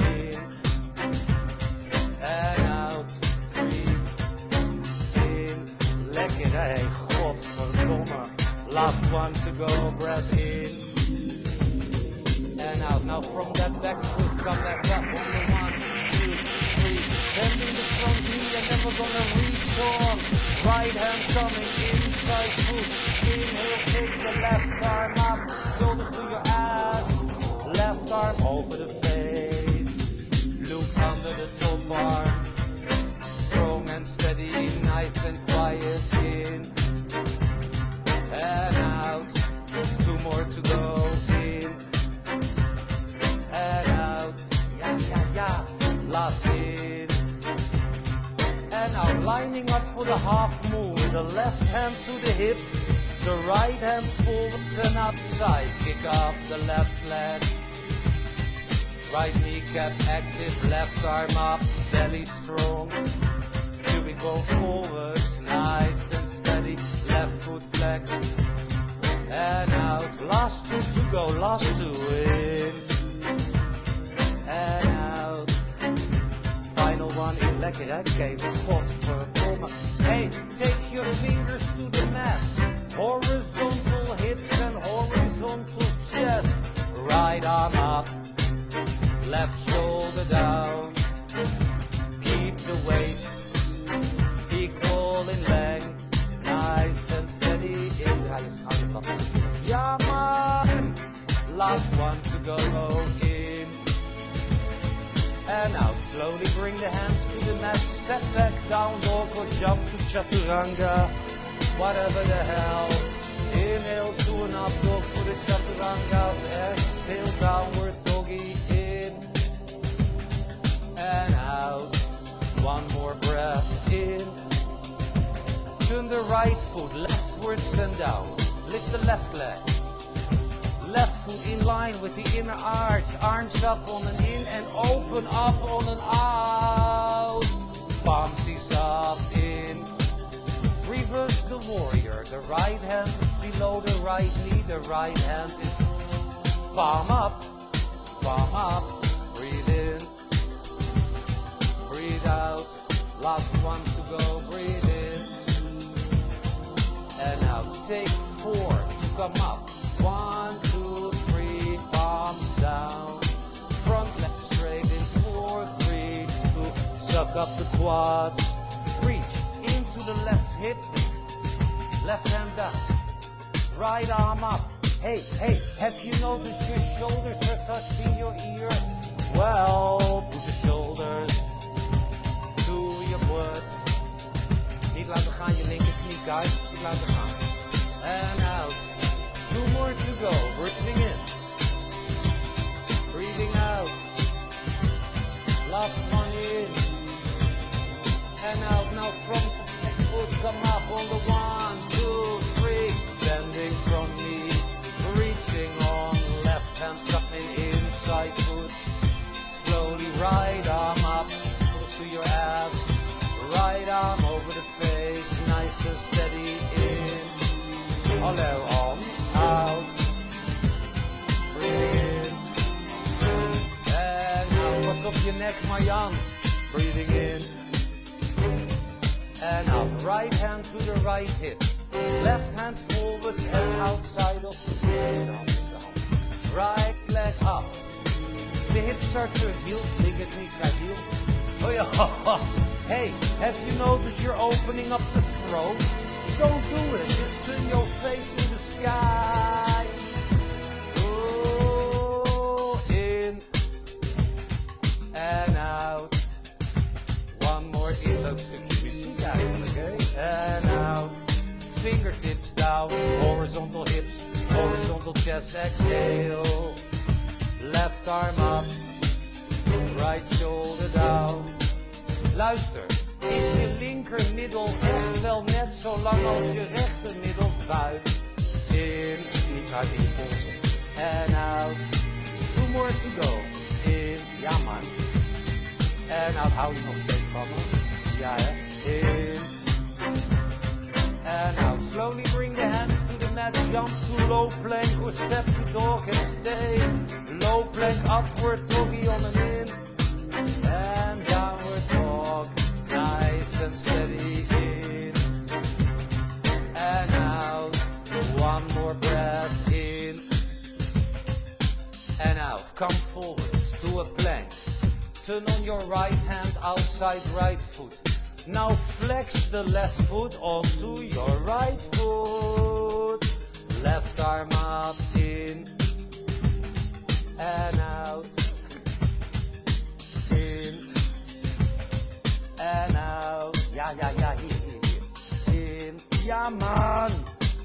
in and out, 3 in. Lekker, hey, godverdomme. Last one to go, breath in and out. Now from that back foot, come back up on the 1, 2, 3. Bending the front knee and then we're gonna reach on. Right hand coming, inside foot. Inhale, take the left arm up. Shoulders to your ass. Left arm over the face. Look under the top arm. Strong and steady, nice and quiet. In and out. 2 more to go. In and out. Yeah. Last in. And now lining up for the half moon. The left hand to the hip, the right hand forwards and outside. Kick up the left leg. Right kneecap active, left arm up, belly strong. Here we go forwards, nice and steady. Left foot flex. And out. Last 2 to go, last 2 in. And out. Final one in, lekker hè, kijk, godverdomme. Hey, take your fingers to the mat. Horizontal hips and horizontal chest. Right arm up, left shoulder down. Keep the waist equal in length. Nice and steady in. Ja man! Last one to go, in. And out, slowly bring the hands to the mat. step back, down dog or jump to chaturanga, whatever the hell. Inhale to an up dog for the chaturangas, exhale downward doggy, in and out. One more breath in. Turn the right foot leftwards and down. Lift the left leg. Left foot in line with the inner arch. Arms up on an in and open up on an out. Palmsies up in. Reverse the warrior. The right hand below the right knee. The right hand is palm up. Palm up. Breathe in. Breathe out. Last one to go. Breathe in. And now take 4 to come up. 1, 2, 3, palms down. Front leg straight in 4, 3, 2. Suck up the quads. Reach into the left hip. Left hand down. Right arm up. Hey, hey, have you noticed your shoulders are touching your ear? Well, put the shoulders to your butt. Niet laten gaan je linkerknie, guys. Niet laten gaan. And out. 2 more to go. Breathing in. Breathing out. Last one in. And out. Now front foot come up on the 1, 2, 3. Bending front knee. Reaching on left hand coming inside foot. Slowly right arm up. Close to your ass. Right arm over the face. Nice and steady in. Hollow on. Out. Breathe in. And out. Pas op je nek, Marjan. Breathing in. And out. Right hand to the right hip. Left hand forwards and outside of the foot. Right leg up. The hips are to heel. Linkerknie naar heel. Oh yeah. Hey, have you noticed you're opening up the throat? Don't do it. Just turn your face to the sky. Oh, in and out. One more in. Leuk stukje muziek eigenlijk, hè? And out. Fingertips down. Horizontal hips. Horizontal chest. Exhale. Left arm up. Right shoulder down. Luister, is je linkermiddel echt wel net zo lang als je rechtermiddel? Buik in, iets hard in je polsen. En out, 2 more to go. In, ja man. En out, hou je nog steeds van me? Ja hè. In. En out, slowly bring the hands to the mat. Jump to low plank or step to dog and stay. Low plank, upward doggy on an in. And downward dog, nice and steady in and out. 1 more breath in and out. Come forwards to a plank. Turn on your right hand outside right foot. Now flex the left foot onto your right foot. Left arm up in and out. And out, yeah, here. In, yeah man.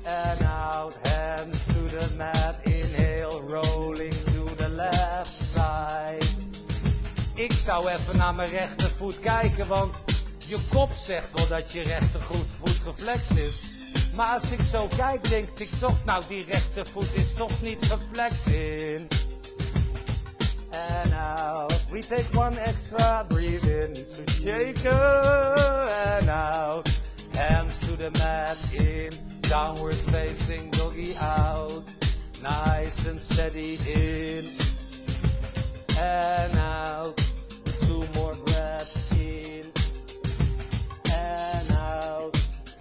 And out, hands to the mat. Inhale, rolling to the left side. Ik zou even naar mijn rechtervoet kijken, want je kop zegt wel dat je rechtervoet geflext is. Maar als ik zo kijk, denk ik toch, nou die rechtervoet is toch niet geflext in. And out, we take 1 extra, breathe in to shaker, and out, hands to the mat, in, downward facing doggy out, nice and steady in, and out, 2 more breaths in, and out,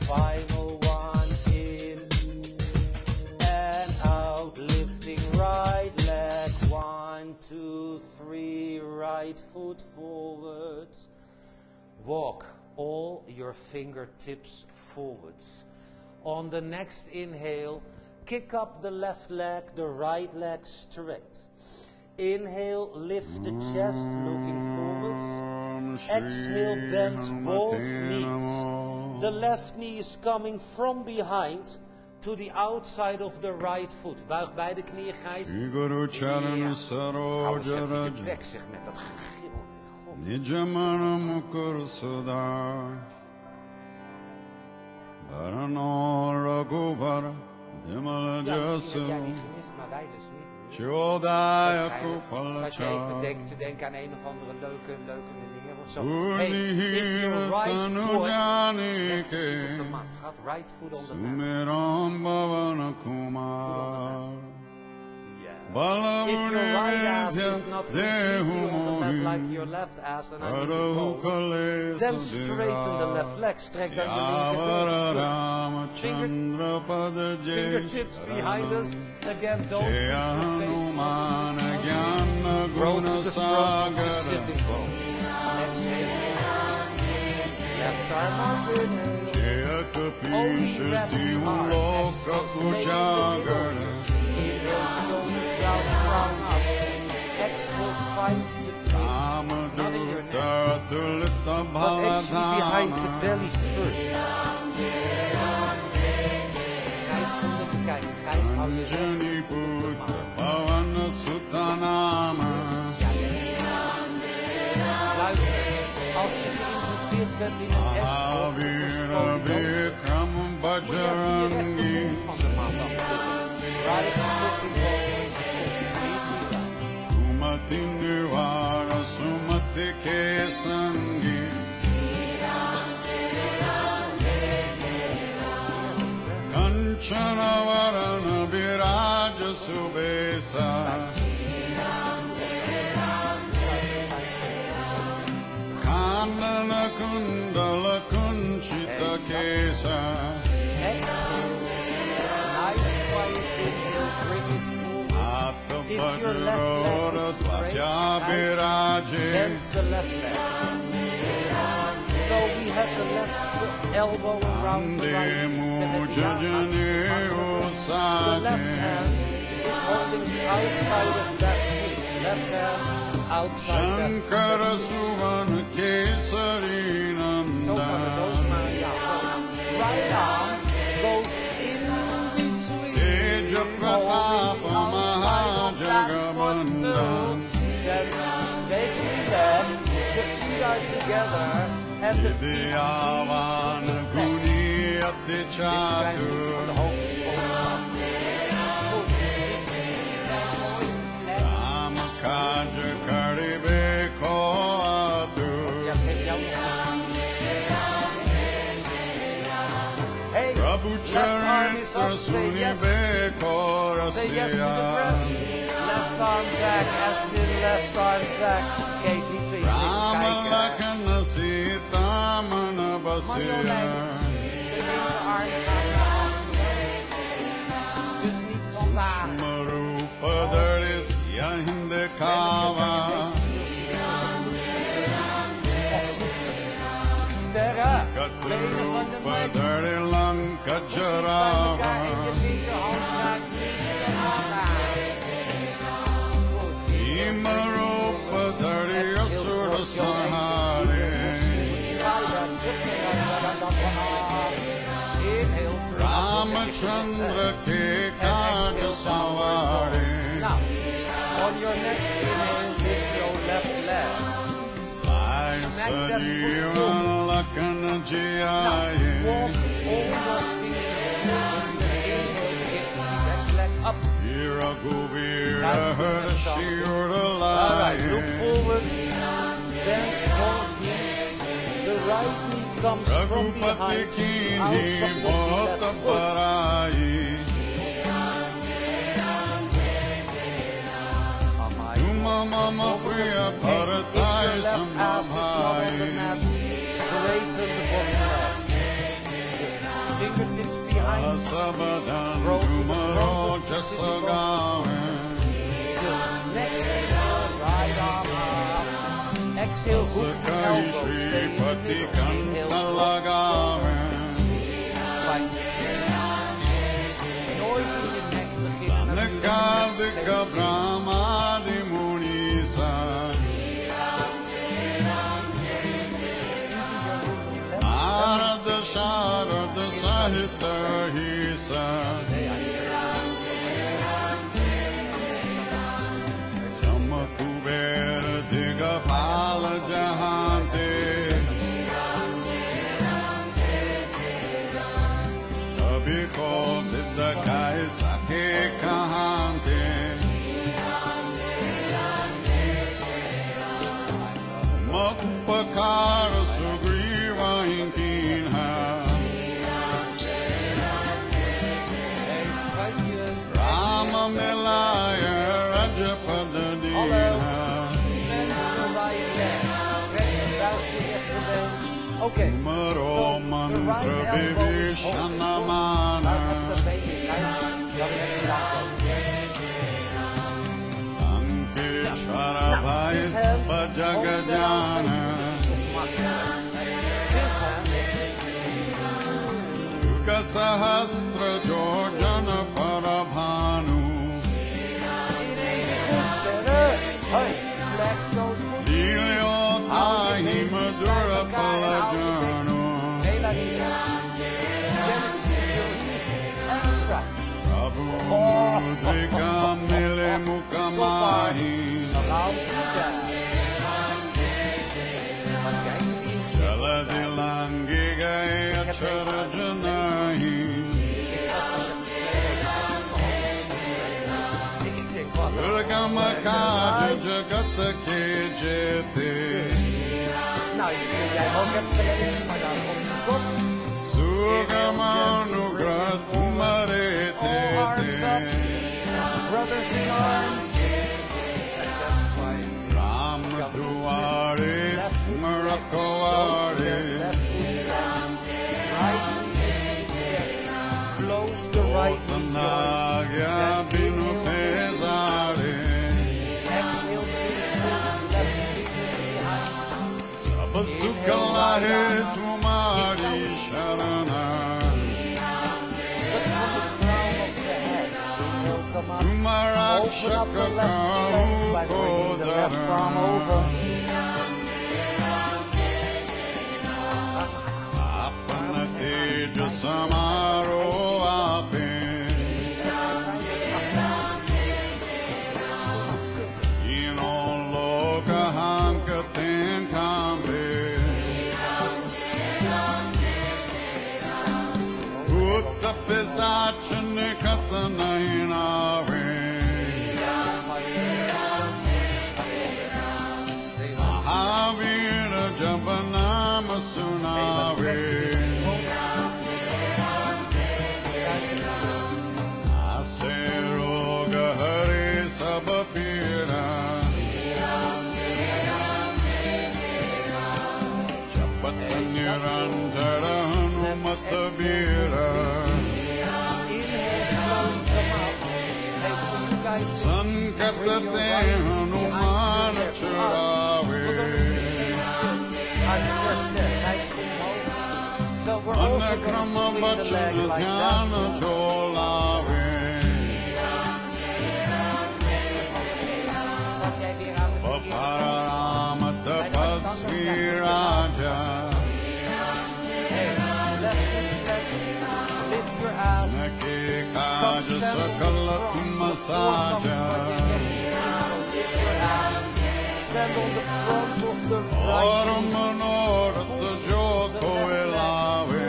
final 1 in, and out, lifting right leg, 1, 2, 3, right foot forwards. Walk all your fingertips forwards. On the next inhale, kick up the left leg, the right leg straight. Inhale, lift the chest, looking forwards. Exhale, bend both knees. The left knee is coming from behind to the outside of the right foot. Buig beide knieën, Gijs. Ja. Hou eens even je bek, zeg, met dat gegil. Ja, misschien heb jij niet gemist, maar wij dus niet. Zat je even te denken aan een of andere leuke manier of zo. Hey, if your right foot, left foot op de mat, schat, right foot on the mat. Yeah. If your right ass is not completely on the mat like your left ass and I need to go, then straighten the left leg, strek dan je linker fingertips behind us. Again, don't push your face. Roll to the front of the sitting bones. Exhale. Left arm up, inhale. Only wrap the arm. Exhale, straighten the shoulders. Inhale, shoulders down, crown up. Exhale, find the twist. Not in your neck, but actually behind the belly first. Gijs, zonder te kijken. Gijs, hou je rug op de mat. Luister, als je geïnteresseerd bent in een S-vorm, moet je hier van de mat af. Right sitting bones, completely Kundala kunchita kesa. Nice quiet inhale, bring it forward. If your left leg is straight, bend the left leg. So we have the left elbow around the right knee. The left hand is holding the outside of that foot. Left hand outside that foot. Zo kan het ook, maar ja, zo. Right arm goes in between. Holding the outside of that foot too. Then straight to the left. The feet are together. And the feet are Dit krijg je van de hoofdschool. Hey, left arm is up, say yes. Say yes to the breath. Left arm back, as in left arm back. Kijk, niet zo kijken. Dus niet vandaag. Sterren, benen van de nek. Elkaar in je linkerhand raakt niet en Ramachandra ke kaja savare. Now, on your next inhale, lift your left leg. Smack that foot forward. Now, walk all your fingers forwards and inhale, lift the back leg up. Alright, look forward, bend both knees. The right knee comes from behind, outside of the left foot. Mama priya bharatai samabhai. Straighten the body rest. Fingertips behind. Roll to the front of the next inhale, right arm up. Exhale, hook the elbow. Stay in the middle. Inhale. Fine. Nooit in je nek beginnen met Sakai Sake Kahante Mokupakara Sugriva Inkinha Rama Melaya Rajapadadina Okay. Maro Mantra Devi Shanamana Ankeshwara Bhais Bajagajana Yuga Sahasra Jojana Parabhanu Dilio Tahi Madura Palajano Prabhu Mudrika Mele Mukamahi Jaladilangi Gaya Charajanahi Durgamakaja Jagata Ke Jete Sugamanugra Tumare Tete Brothers in arms. Ramaduare Marakoare Close the right knee Otanagya Binu Pesare Exhale to left knee behind. Sabasukalahe Tumari Sharana Tumarak Shakakaru Kodarana Apana Teja Samaro Ape Ino Loka Hanka Ten Kambe Utta Pesachane Katanainave Mahavira Jabanama Sunave Aseroga Hare Sabapira Chapatanyarantara Hanumatabira Sankatate Hanumana Churave So we're also going Anakrama to swing the leg Bachana like Dhyana that. Cholave Paparama Tapasvi Raja Lift your ass. Nake Kaja Sakalat Masaja Stand on the front of the right Oramanorata Joko Elave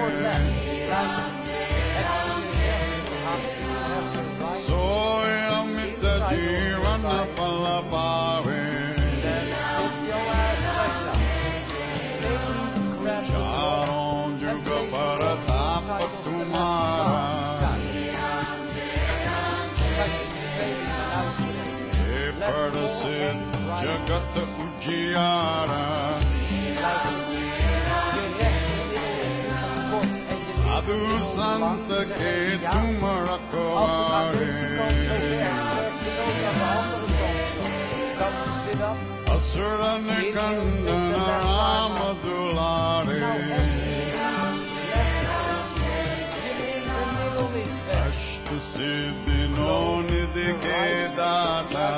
Soyamita Jirana Palapave Sharon Juga Paratapa Tumara Eparasid Jagata Ujjiyara Sadhu Santa Ke Tumarakaware Asura Nikandana Ramadulare Ashtu Siddhi No Nidhi Ke Data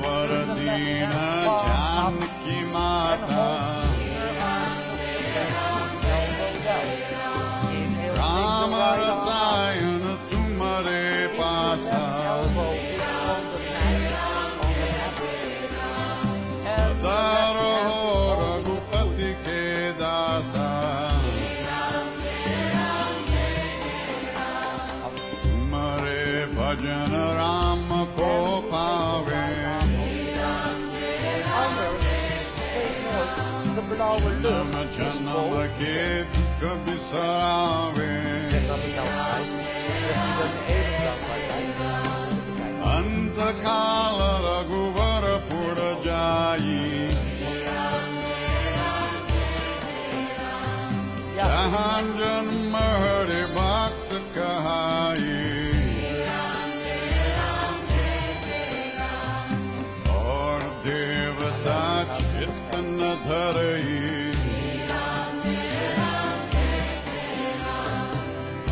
Savaradina Janki Mata Rama Rasayana Tumare Pasa Sadaro Raghupati Ke Dasa jana Rama ko pave. Anders weet nooit, de blauwe lucht Nama is jana boven. laket kabisarave. Zeg dat ik nou grijs. Zeg je dat de ene kant waar grijs is? Antakala raguvara pura jayi. Jahan janma hare bhakta kahayi. Aur devata chitana dharayi.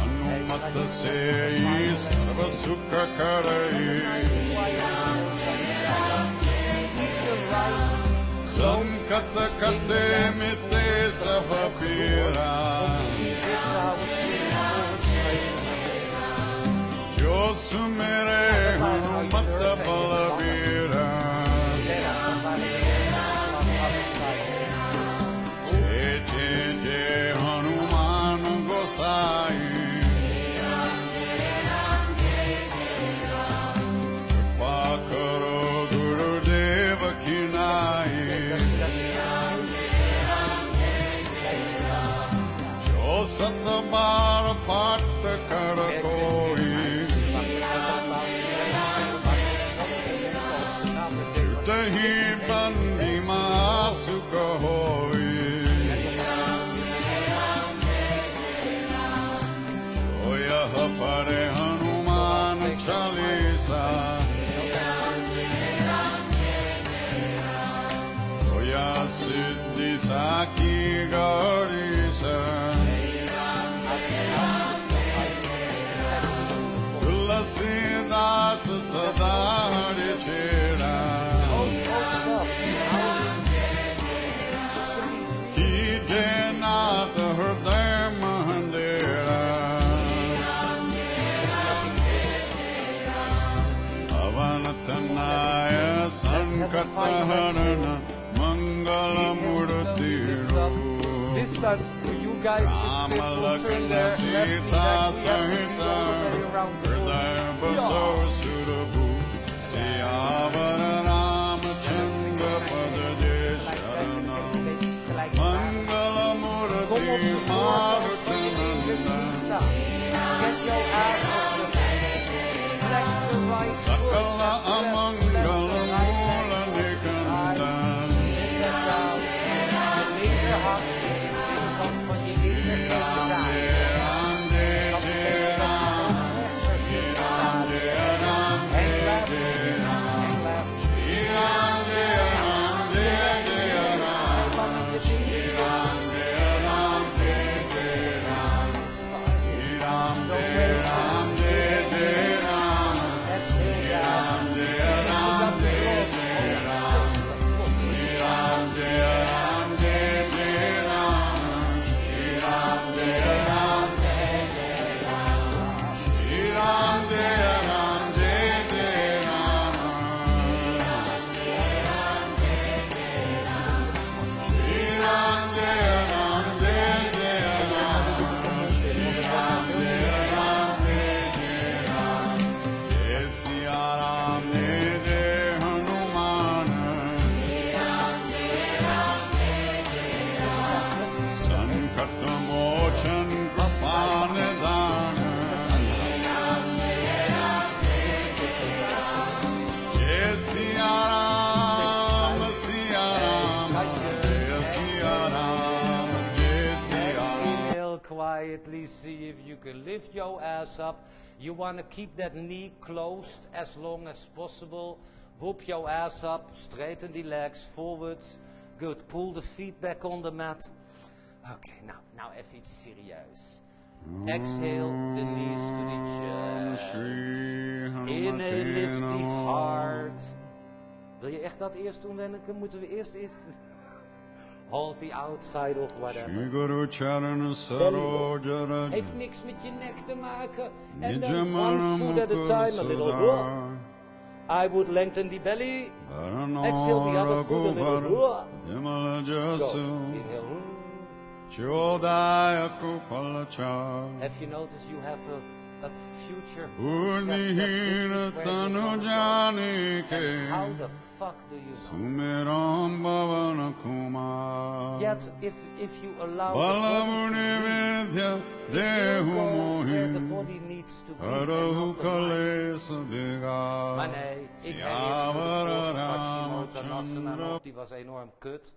Anumata se sarva sukha karayi. Sankata kate mite sabapira. Jo sumere Hanumata balavira. Je Hanuman Gosai. Kripa karo Gurudeva kinai. Jo Satabar Patta kara koi. Tahi bandi masukha hoi. Oya pare Hanuman Chalisa. Oya siddhi saki gaurisa. Tulasi das sada hari chera. Ki Jainath Hriday Mandira. Avanatanaya Sankataharana Mangala Murti. This time for you guys, it's simple. Turn their left knee back, Sahita around the Hriday Baso Surabu Siyavara Ramachandra Padaje Sharanam Mangala Kom op Murti de voorkant, je Marutananda staan. Get your ass op de flex the right foot. Sakala Amangala Mula Nikanda Get down. De linkerhand zit in de binnenkant van je linkerknie. Quietly see if you can lift your ass up. You want to keep that knee closed as long as possible. Whoop your ass up, straighten the legs forwards. Good, pull the feet back on the mat. Okay, now even iets serieus. Exhale, the knees to the chest. Inhale, lift the heart. Wil je echt dat eerst doen, Wenneke? Moeten we eerst... Hold the outside of whatever. Heeft niks met je nek te maken. And then one foot at a time, a little. I would lengthen the belly. Exhale the other foot, a little. Go. Inhale. Have you noticed you have a future Urni concept that this is hira where tanu you're gonna jani go. ke And how the fuck do you know? Sumeram bhavana kumar Yet, if you allow the Balamuni body vidya to leave, dehu it will go where the mohi body needs to be, and Arahu not the mind. kalesa biga Maar nee, ik herinner me de Siyavara vorige Paschimottanasana Ramachandra nog, die was enorm kut.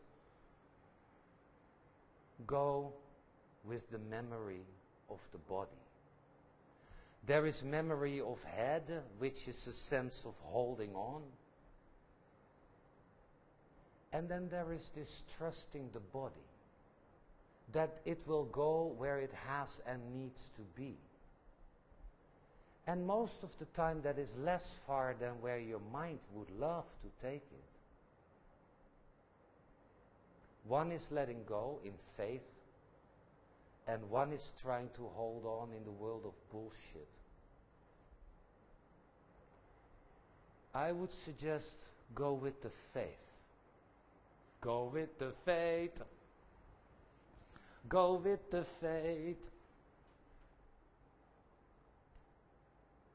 Go with the memory of the body. There is memory of head, which is a sense of holding on. And then there is this trusting the body, that it will go where it has and needs to be. And most of the time that is less far than where your mind would love to take it. One is letting go in faith, and one is trying to hold on in the world of bullshit. I would suggest go with the faith. Go with the faith. Go with the faith.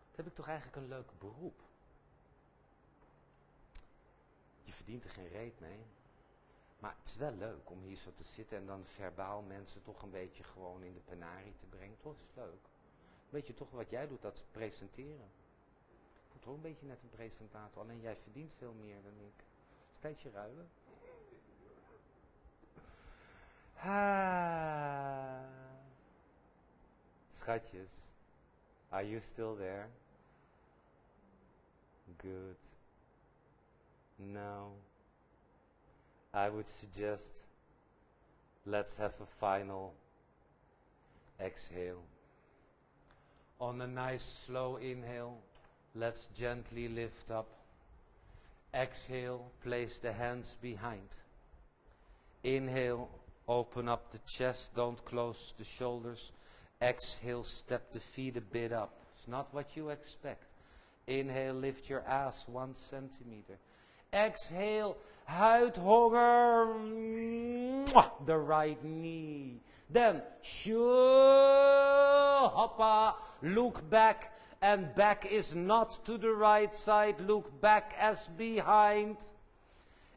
Dat heb ik toch eigenlijk een leuk beroep. Je verdient er geen reet mee. Maar het is wel leuk om hier zo te zitten en dan verbaal mensen toch een beetje gewoon in de penarie te brengen. Toch is het leuk. Weet je toch wat jij doet, dat is presenteren. Ik voel toch een beetje net een presentator, alleen jij verdient veel meer dan ik. Steeds je ruilen. Schatjes, are you still there? Good. No. I would suggest let's have a final exhale. On a nice slow inhale, let's gently lift up. Exhale, place the hands behind. Inhale, open up the chest, don't close the shoulders. Exhale, step the feet a bit up. It's not what you expect. Inhale, lift your ass 1 centimeter. Exhale, huidhonger, the right knee. Then, hoppa, look back, and back is not to the right side, look back as behind.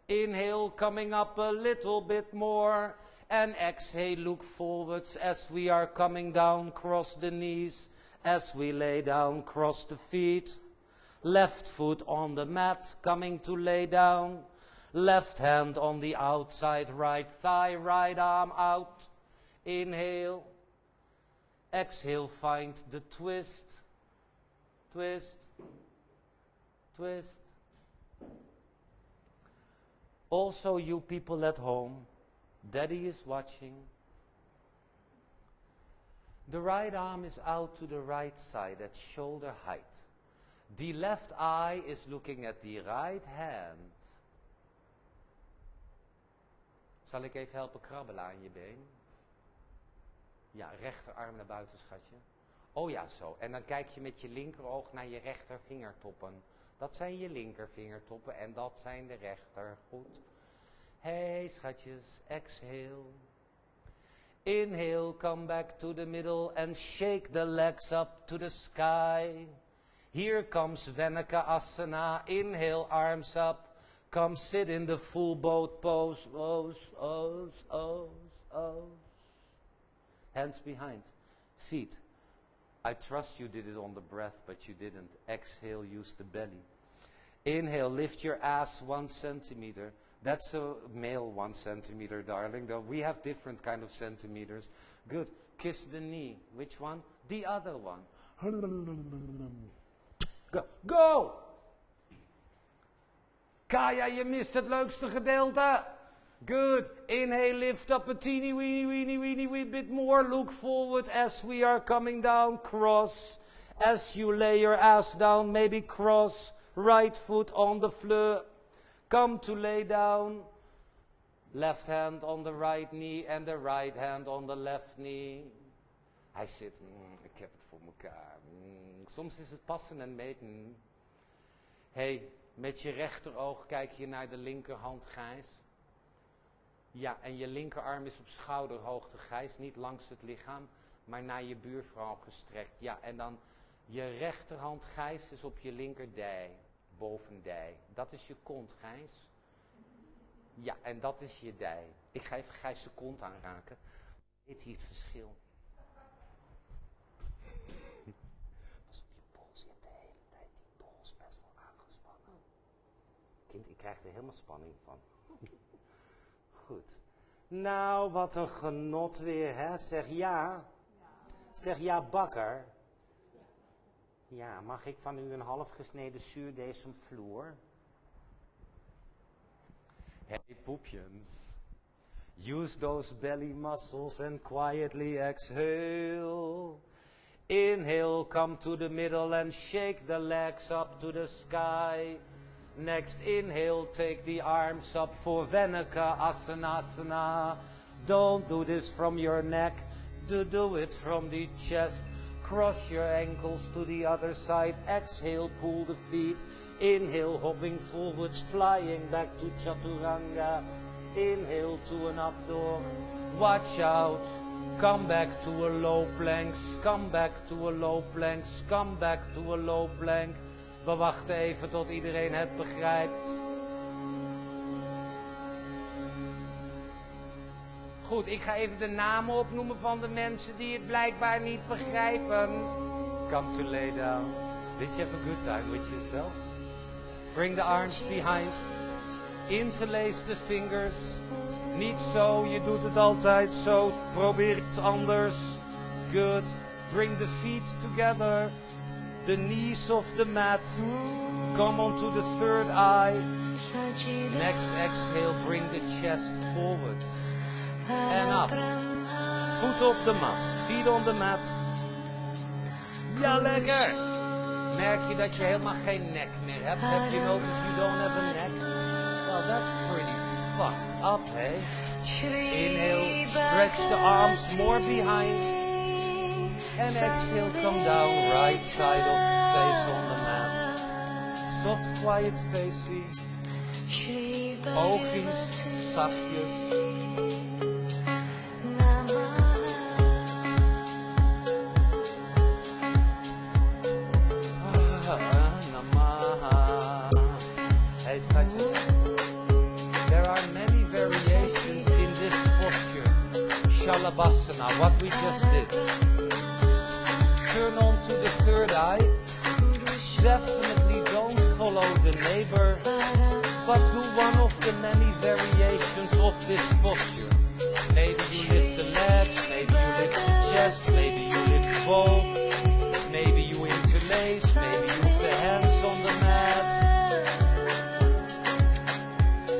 Inhale, coming up a little bit more, and exhale, look forwards as we are coming down, cross the knees, as we lay down, cross the feet. Left foot on the mat, coming to lay down. Left hand on the outside, right thigh, right arm out. Inhale. Exhale, find the twist. Twist. Twist. Also, you people at home, Daddy is watching. The right arm is out to the right side at shoulder height. The left eye is looking at the right hand. Zal ik even helpen krabbelen aan je been? Ja, rechterarm naar buiten, schatje. Oh ja, zo. En dan kijk je met je linkeroog naar je rechtervingertoppen. Dat zijn je linkervingertoppen en dat zijn de rechter. Goed. Hey, schatjes. Exhale. Inhale, come back to the middle and shake the legs up to the sky. Here comes Venaka Asana. Inhale, arms up. Come sit in the full boat pose. Hands behind. Feet. I trust you did it on the breath, but you didn't. Exhale, use the belly. Inhale, lift your ass 1 centimeter. That's a male 1 centimeter, darling. Though we have different kind of centimeters. Good. Kiss the knee. Which one? The other one. Go! Kaya, je mist het leukste gedeelte. Good. Inhale, lift up a teeny weeny bit more. Look forward as we are coming down. Cross. As you lay your ass down, maybe cross. Right foot on the floor. Come to lay down. Left hand on the right knee and the right hand on the left knee. Hij zit, ik heb het voor elkaar. Soms is het passen en meten. Hey, met je rechteroog kijk je naar de linkerhand, Gijs. Ja, en je linkerarm is op schouderhoogte, Gijs. Niet langs het lichaam, maar naar je buurvrouw gestrekt. Ja, en dan Je rechterhand, Gijs, is op je linkerdij, bovendij. Dat is je kont, Gijs. Ja, en dat is je dij. Ik ga even Gijs de kont aanraken. Weet hij het verschil? Pas op je pols, je hebt de hele tijd die pols best wel aangespannen. Kind, ik krijg er helemaal spanning van. Goed. Nou, wat een genot weer, hè? Zeg ja. Zeg ja, bakker. Ja, mag ik van u een half gesneden zuurdesem-vloer? Hey poepjens. Use those belly muscles and quietly exhale. Inhale, come to the middle and shake the legs up to the sky. Next inhale, take the arms up for Venaka Asanasana. Don't do this from your neck, do it from the chest. Cross your ankles to the other side. Exhale, pull the feet. Inhale, hopping forwards, flying back to Chaturanga. Inhale to an up dog. Watch out. Come back to a low plank. Come back to a low plank. Come back to a low plank. We wachten even tot iedereen het begrijpt. Goed, ik ga even de namen opnoemen van de mensen die het blijkbaar niet begrijpen. Come to lay down. Did you have a good time with yourself? Bring the arms behind. Interlace the fingers. Niet zo, je doet het altijd zo. Probeer iets anders. Good. Bring the feet together. The knees of the mat. Come on to the third eye. Next exhale, bring the chest forward. En up. Voet op de mat. Feet on the mat. Ja, lekker. Merk je dat je helemaal geen nek meer hebt? Have you noticed you don't have a neck? Well, that's pretty fucked up, hey? Inhale, stretch the arms more behind. And exhale, come down, right side of face on the mat. Soft, quiet facing. Oogjes, zachtjes. Hey schatjes, there are many variations in this posture. Shalabhasana, what we just did. Turn on to the third eye. Definitely don't follow the neighbor, but do one of the many variations of this posture. Maybe you lift the legs, maybe you lift the chest, maybe you lift the bow, maybe you interlace, maybe you put the hands on the mat.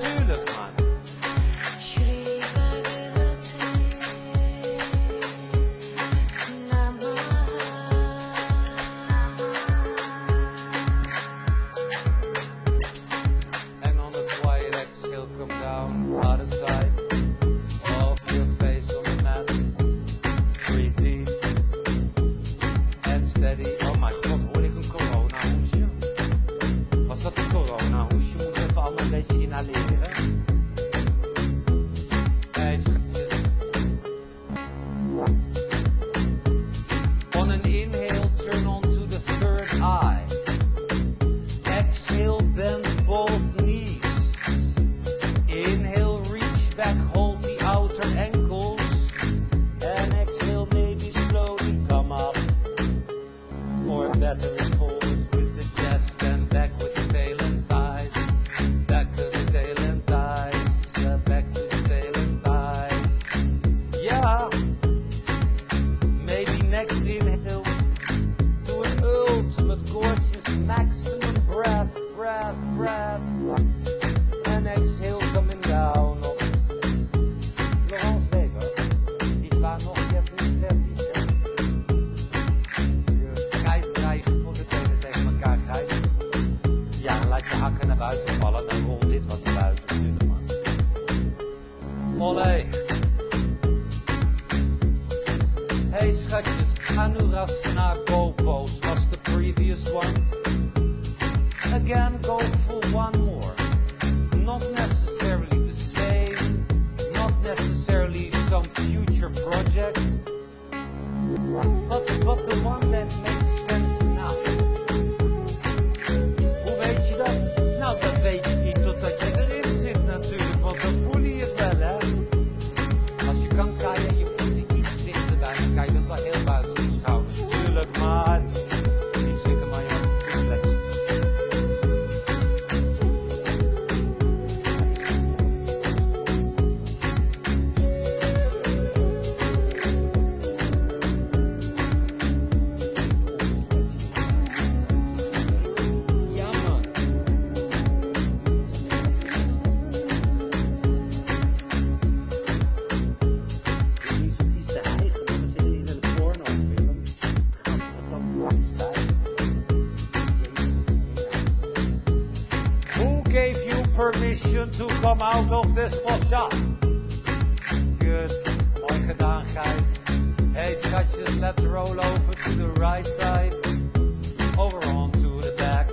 Tuurlijk man. And on a quiet exhale, come down, other side of your face on the mat. Breathe deep and steady. Oh my god, hoor ik een corona-hoesje? Was dat een corona-hoesje? Moet even allemaal een beetje inhaleren. Hey, schatjes. On an inhale, turn on to the third eye. Exhale, bend both knees. Inhale, reach back, hold the outer ankles. And exhale, maybe slowly come up. Or better is forward with the chest and back with the tail and thighs. Back to the tail and thighs. Back to the tail and thighs. Yeah. Maybe next inhale to an ultimate gorgeous maximum breath, breath, breath. And exhale coming down. Laurence Weber, die war nog niet fertig. Gijs draait voor de tenen tegen elkaar, Gijs. Ja, laat je hakken naar buiten vallen, dan rolt dit wat naar buiten natuurlijk, man. Olé. Hey schatjes, Anurasana Go Pose was the previous one. Again, go for one more. Not necessarily the same, not necessarily some future project, but the one that makes sense now. Kijk, je bent wel heel buiten je schouders. Tuurlijk, maar niet zeker, maar ja, relax. Ja, man. Who gave you permission to come out of this posture? Good. Mooi gedaan, Gijs. Hey, schatjes, let's roll over to the right side. Over onto the back.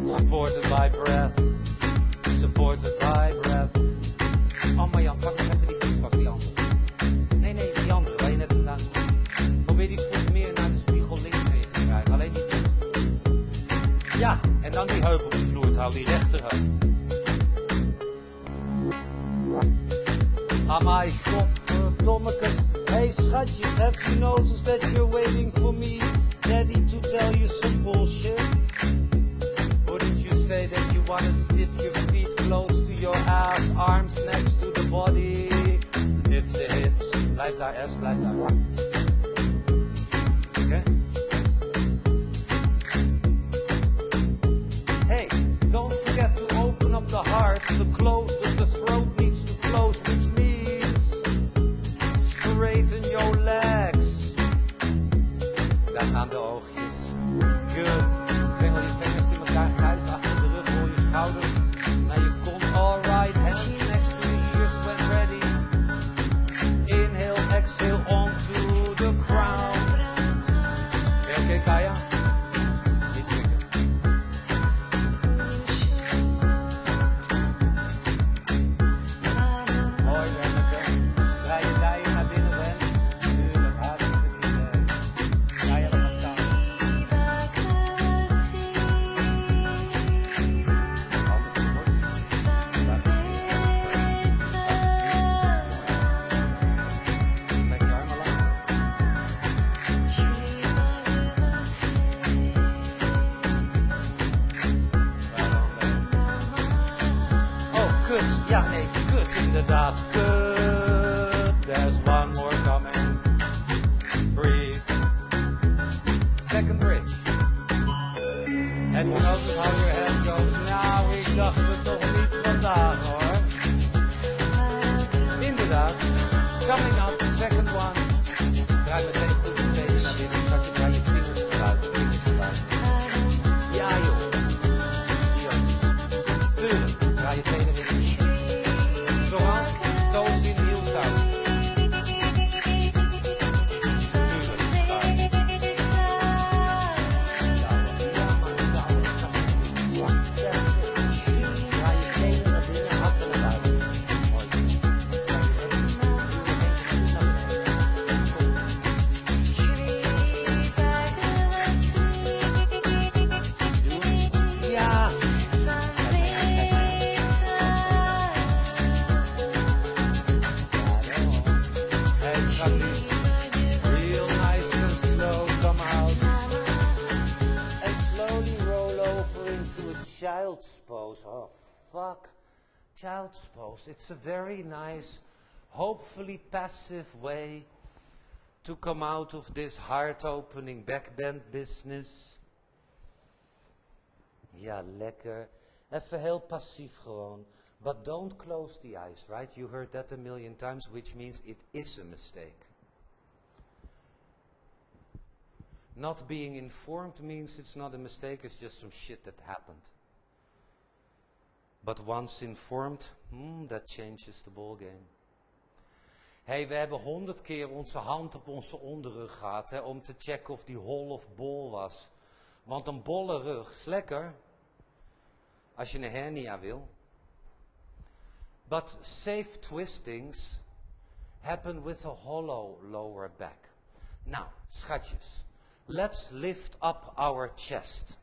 Supported by breath. Supported by breath. Oh, Marjan, pak nog even die voet vast, die andere. Nee, die andere, waar je net vandaan kwam. Probeer die voet meer naar de spiegel links mee te krijgen. Alleen die voet. Ja, en dan die heup op de vloer, hou die rechterheup. Amai, godverdommekes. Hey schatjes, have you noticed that you're waiting for me, daddy, to tell you some bullshit? Wouldn't you say that you wanna sit your feet close to your ass, arms next to the body? Lift the hips. Blijf daar, S, blijf daar. Oké? Hey, don't forget to open up the heart, the throat needs to close, which means straighten your legs. Daar gaan de oogjes. Good. Stengel je vingers in elkaar, Gijs, achter de rug, rol je schouders naar je kont. Alright, hands next to the ears when ready. Inhale, exhale onto the crown. Oké, Kaya? Niet zwikken. Mooi, Janneke. Draai je dijen naar binnen, Ren. Tuurlijk, hartstikke idee. Kaya, we gaan staan. Handen op de borst. Trek je armen langs. Oh, kut. Ja, nee, kut inderdaad. Kut. There's one more coming. Breathe. Second bridge. Have you noticed how your head goes? Nou, ik dacht het toch niet vandaag hoor. Inderdaad. Coming up, the second one. Draai meteen goed een beetje naar binnen. Straks draai je vingers eruit. Ja joh. Hier. Tuurlijk. Draai je tenen weer in. Zoals toes in heel koud. Tuurlijk. Draai je tenen naar binnen. Hakken naar buiten. Mooi. Ja. Hey, schatjes. Real nice and slow, come out. And slowly roll over into a child's pose. Oh, fuck. Child's pose. It's a very nice, hopefully passive way to come out of this heart-opening backbend business. Ja, lekker. Even heel passief gewoon. But don't close the eyes, right? You heard that a million times, which means it is a mistake. Not being informed means it's not a mistake, it's just some shit that happened. But once informed, that changes the ball game. Hey, we hebben 100 keer onze hand op onze onderrug gehad, hè, om te checken of die hol of bol was. Want een bolle rug is lekker, als je een hernia wil. But safe twistings happen with a hollow lower back. Nou, schatjes, let's lift up our chest.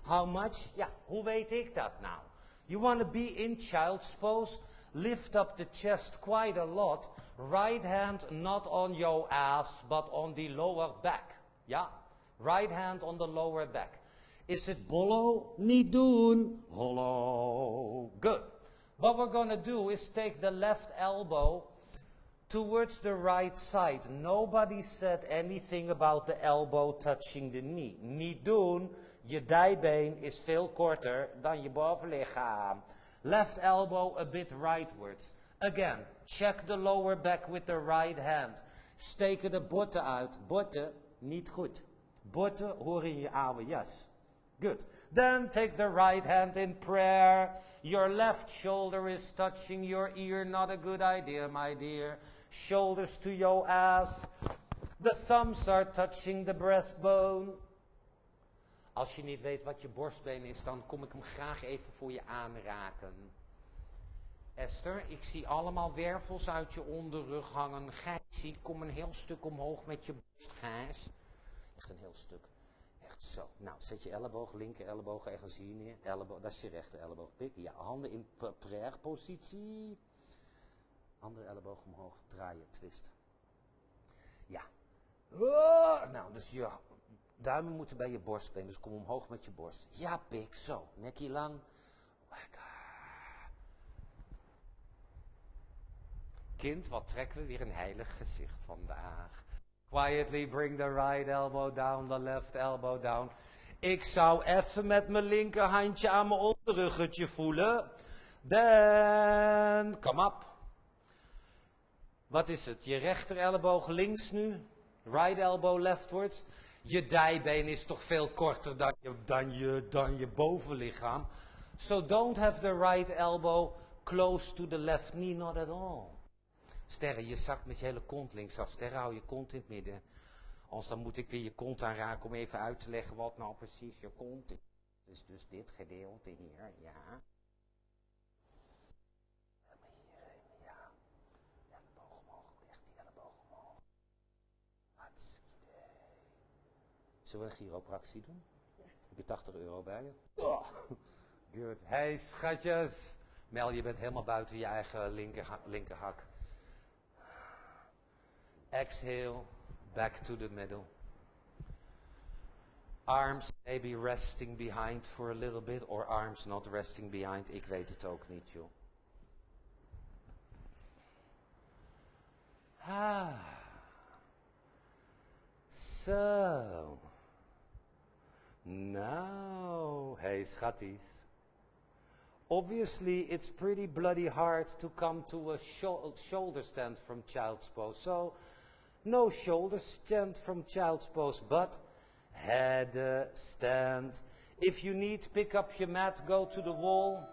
How much? Ja, hoe weet ik dat nou? You want to be in child's pose? Lift up the chest quite a lot. Right hand not on your ass, but on the lower back. Ja? Right hand on the lower back. Is it bollo? Niet doen. Hollow. Good. What we're going to do is take the left elbow towards the right side. Nobody said anything about the elbow touching the knee. Niet doen. Je dijbeen is veel korter dan je bovenlichaam. Left elbow a bit rightwards. Again, check the lower back with the right hand. Steken de botten uit. Botten, niet goed. Botten horen in je oude jas. Good. Then take the right hand in prayer. Your left shoulder is touching your ear. Not a good idea, my dear. Shoulders to your ass. The thumbs are touching the breastbone. Als je niet weet wat je borstbeen is, dan kom ik hem graag even voor je aanraken. Esther, ik zie allemaal wervels uit je onderrug hangen. Gijsie, kom een heel stuk omhoog met je borst, Gijs. Echt een heel stuk. Echt zo. Nou, zet je elleboog, linker elleboog ergens hier neer. Elleboog, dat is je rechter elleboog. Pik. Ja, handen in prayer-positie. Andere elleboog omhoog. Draaien, twist. Ja. Nou, dus je duimen moeten bij je borstbeen. Dus kom omhoog met je borst. Ja, pik. Zo. Nekje lang. Lekker. Kind, wat trekken we weer een heilig gezicht vandaag. Quietly bring the right elbow down, the left elbow down. Ik zou even met mijn linkerhandje aan mijn onderruggetje voelen. Then, come up. Wat is het? Je rechter elleboog links nu. Right elbow leftwards. Je dijbeen is toch veel korter dan je bovenlichaam. So don't have the right elbow close to the left knee, not at all. Sterren, je zakt met je hele kont linksaf. Sterren, hou je kont in het midden. Anders dan moet ik weer je kont aanraken om even uit te leggen wat nou precies je kont is. Dus dit gedeelte hier, ja. Ja. Elleboog omhoog, echt die elleboog omhoog. Hartstikke. Zullen we een chiropractie doen? Heb je 80 euro bij je? Oh. Good. Hey schatjes. Mel, je bent helemaal buiten je eigen linkerhak. Exhale, back to the middle. Arms maybe resting behind for a little bit, or arms not resting behind. Ik weet het ook niet, joh. So. Now, hey schatties. Obviously, it's pretty bloody hard to come to a shoulder stand from child's pose. So, no shoulder stand from child's pose, but head stand. If you need, pick up your mat, go to the wall.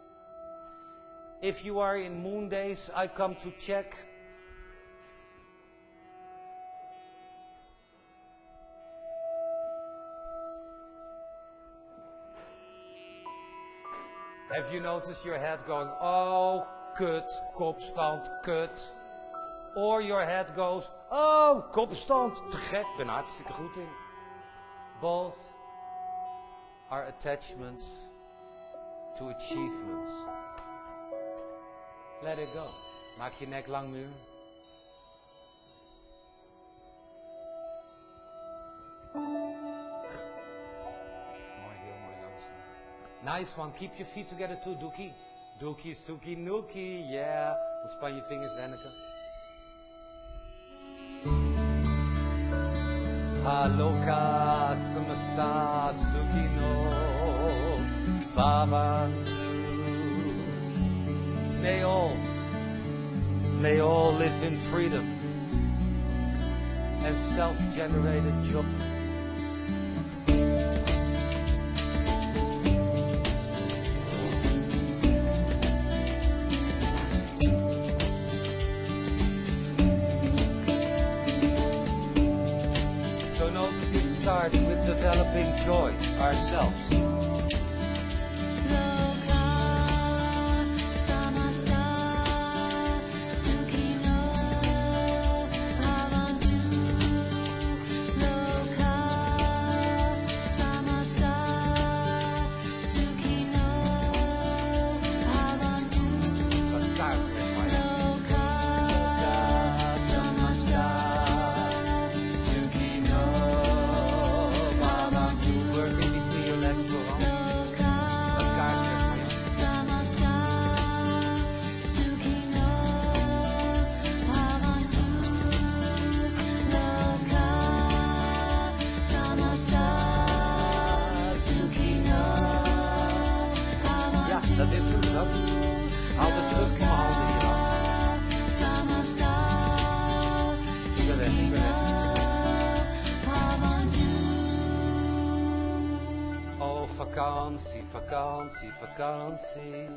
If you are in moon days, I come to check. Have you noticed your head going, oh, kut, kopstand, kut. Or your head goes, oh, kopstand, te gek, ben hartstikke goed in. Both are attachments to achievements. Let it go. Maak je nek lang muur. Nice one. Keep your feet together too, Doekie. Doekie, Soekie, Nookie. Yeah. Ontspan je vingers, Wenneke. Aloka, samasta, Sukino, Bhavanu. May all live in freedom and self-generated joy. With developing joy ourselves. Oh, vakantie, vakantie, vakantie.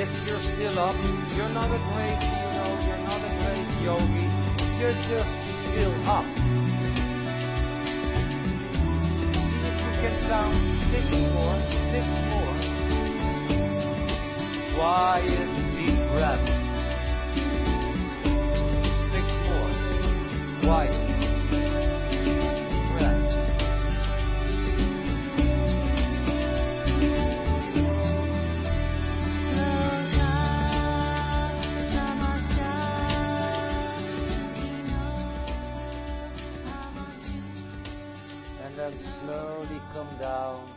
If you're still up, you're not a great hero, you're not a great yogi, you're just still up. See if you can count 6 more, 6 more. Quiet, deep breaths. 6 more. Quiet, deep breaths. And then slowly come down.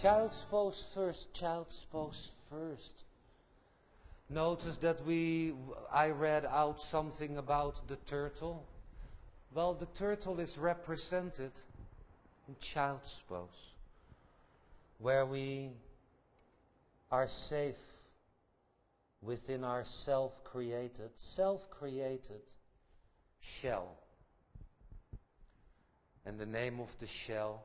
Child's pose first, child's pose first. Notice that I read out something about the turtle. Well, the turtle is represented in child's pose, where we are safe within our self-created shell. And the name of the shell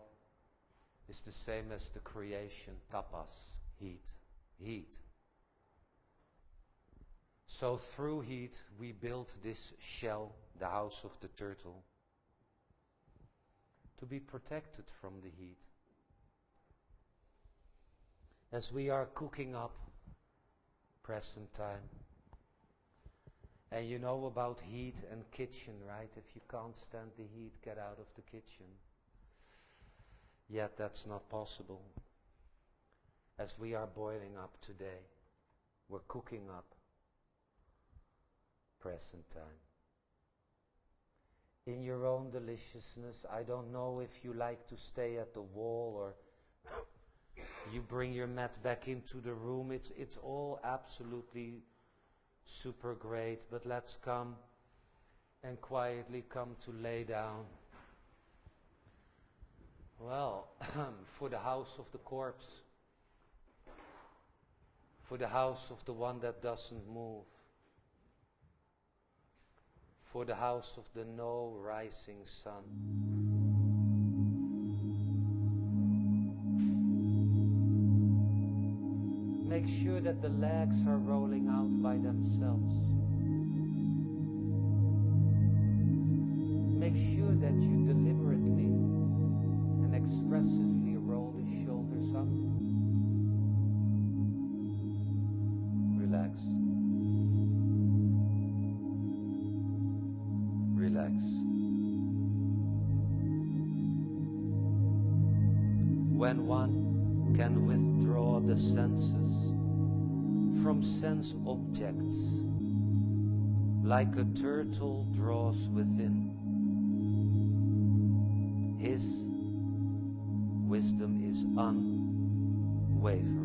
is the same as the creation, tapas, heat, heat. So through heat we built this shell, the house of the turtle, to be protected from the heat. As we are cooking up, present time. And you know about heat and kitchen, right? If you can't stand the heat, get out of the kitchen. Yet that's not possible. As we are boiling up today, we're cooking up, present time. In your own deliciousness, I don't know if you like to stay at the wall or you bring your mat back into the room. It's all absolutely super great, but let's come and quietly come to lay down. Well, for the house of the corpse, for the house of the one that doesn't move, for the house of the no rising sun. Make sure that the legs are rolling out by themselves. Make sure that you deliberately and expressively roll the shoulders up. Relax. Relax. When one can withdraw the senses from sense objects, like a turtle draws within, his wisdom is unwavering.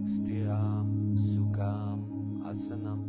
Stiram Sukham Asanam.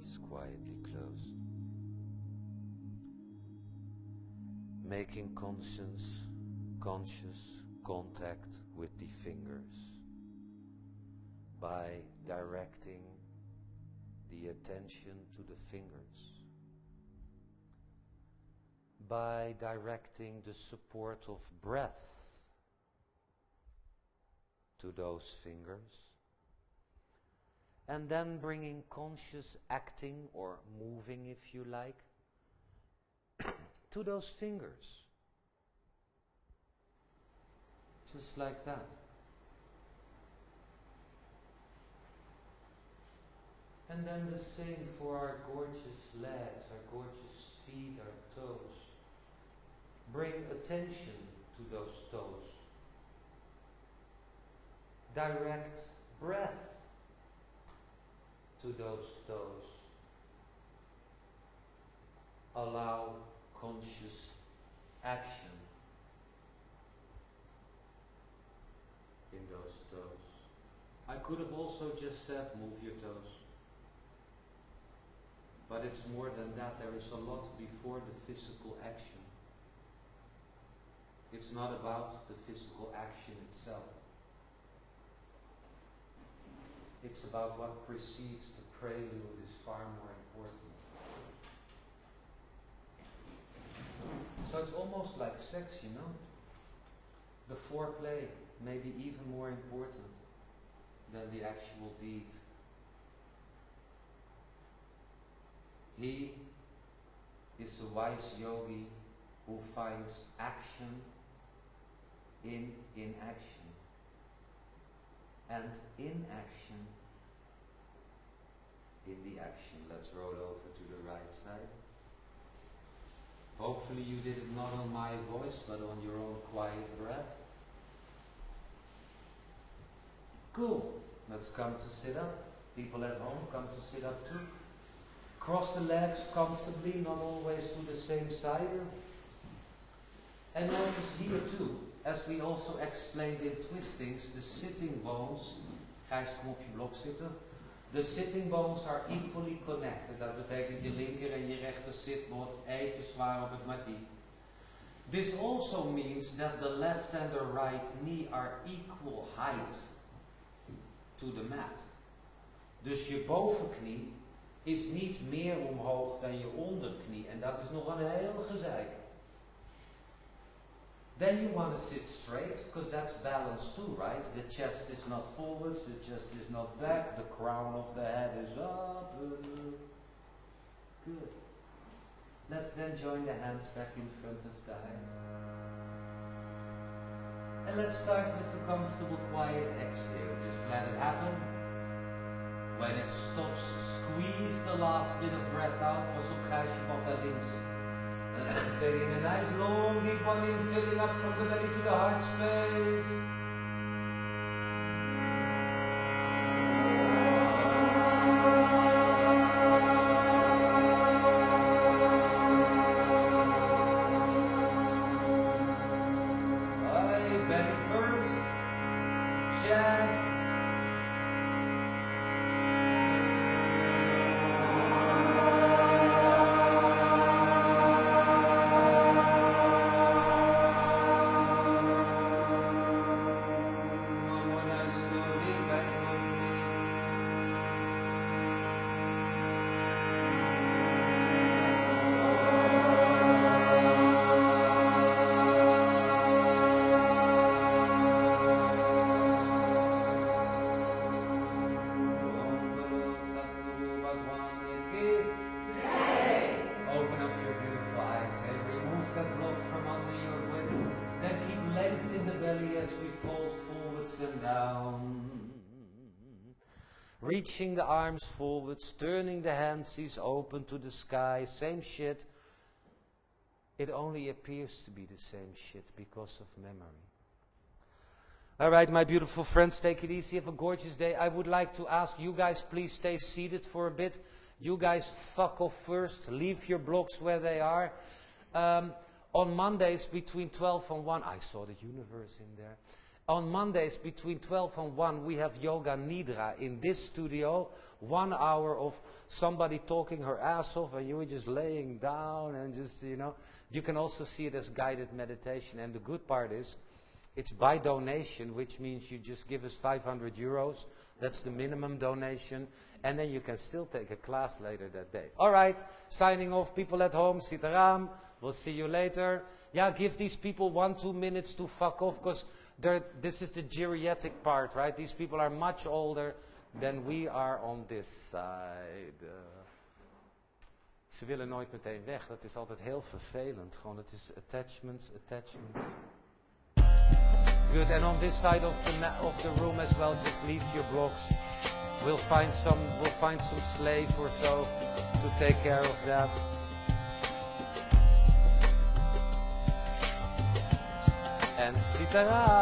eyes quietly closed. Making conscious contact with the fingers by directing the attention to the fingers, by directing the support of breath to those fingers, and then bringing conscious acting or moving, if you like, to those fingers. Just like that. And then the same for our gorgeous legs, our gorgeous feet, our toes. Bring attention to those toes. Direct breath to those toes. Allow conscious action in those toes. I could have also just said, move your toes. But it's more than that. There is a lot before the physical action. It's not about the physical action itself. It's about what precedes the prelude is far more important. So it's almost like sex, you know. The foreplay may be even more important than the actual deed. He is a wise yogi who finds action in inaction, and inaction in the action. Let's roll over to the right side. Hopefully you did it not on my voice, but on your own quiet breath. Cool. Let's come to sit up. People at home, come to sit up too. Cross the legs comfortably, not always to the same side. And notice here too, as we also explained in twistings, the sitting bones, Gijs, kom op je blok zitten. The sitting bones are equally connected. Dat betekent je linker en je rechter zitbot even zwaar op het mattie. This also means that the left and the right knee are equal height to the mat. Dus je bovenknie is niet meer omhoog dan je onderknie. En dat is nog een heel gezeik. Then you want to sit straight, because that's balance too, right? The chest is not forwards, the chest is not back, the crown of the head is up. Good. Let's then join the hands back in front of the head. And let's start with a comfortable, quiet exhale. Just let it happen. When it stops, squeeze the last bit of breath out. Pas op, Gijsje valt naar links. Taking a nice long deep one in, filling up from the belly to the heart space. Belly first, chest. Reaching the arms forwards, turning the hands open to the sky, same shit. It only appears to be the same shit because of memory. Alright, my beautiful friends, take it easy, have a gorgeous day. I would like to ask you guys, please stay seated for a bit. You guys fuck off first, leave your blocks where they are. On Mondays between 12 and 1, I saw the universe in there. On Mondays between 12 and 1 we have Yoga Nidra in this studio. 1 hour of somebody talking her ass off and you are just laying down and just, you know. You can also see it as guided meditation, and the good part is it's by donation, which means you just give us 500 euros. That's the minimum donation, and then you can still take a class later that day. All right, signing off, people at home, Sitaram. We'll see you later. Yeah, give these people 1-2 minutes to fuck off, because this is the geriatric part, right? These people are much older than we are on this side. Ze willen nooit meteen weg. Dat is altijd heel vervelend. Gewoon, het is attachments. Good, and on this side of the room as well, just leave your blocks. We'll find some slave or so to take care of that. And Sitaram.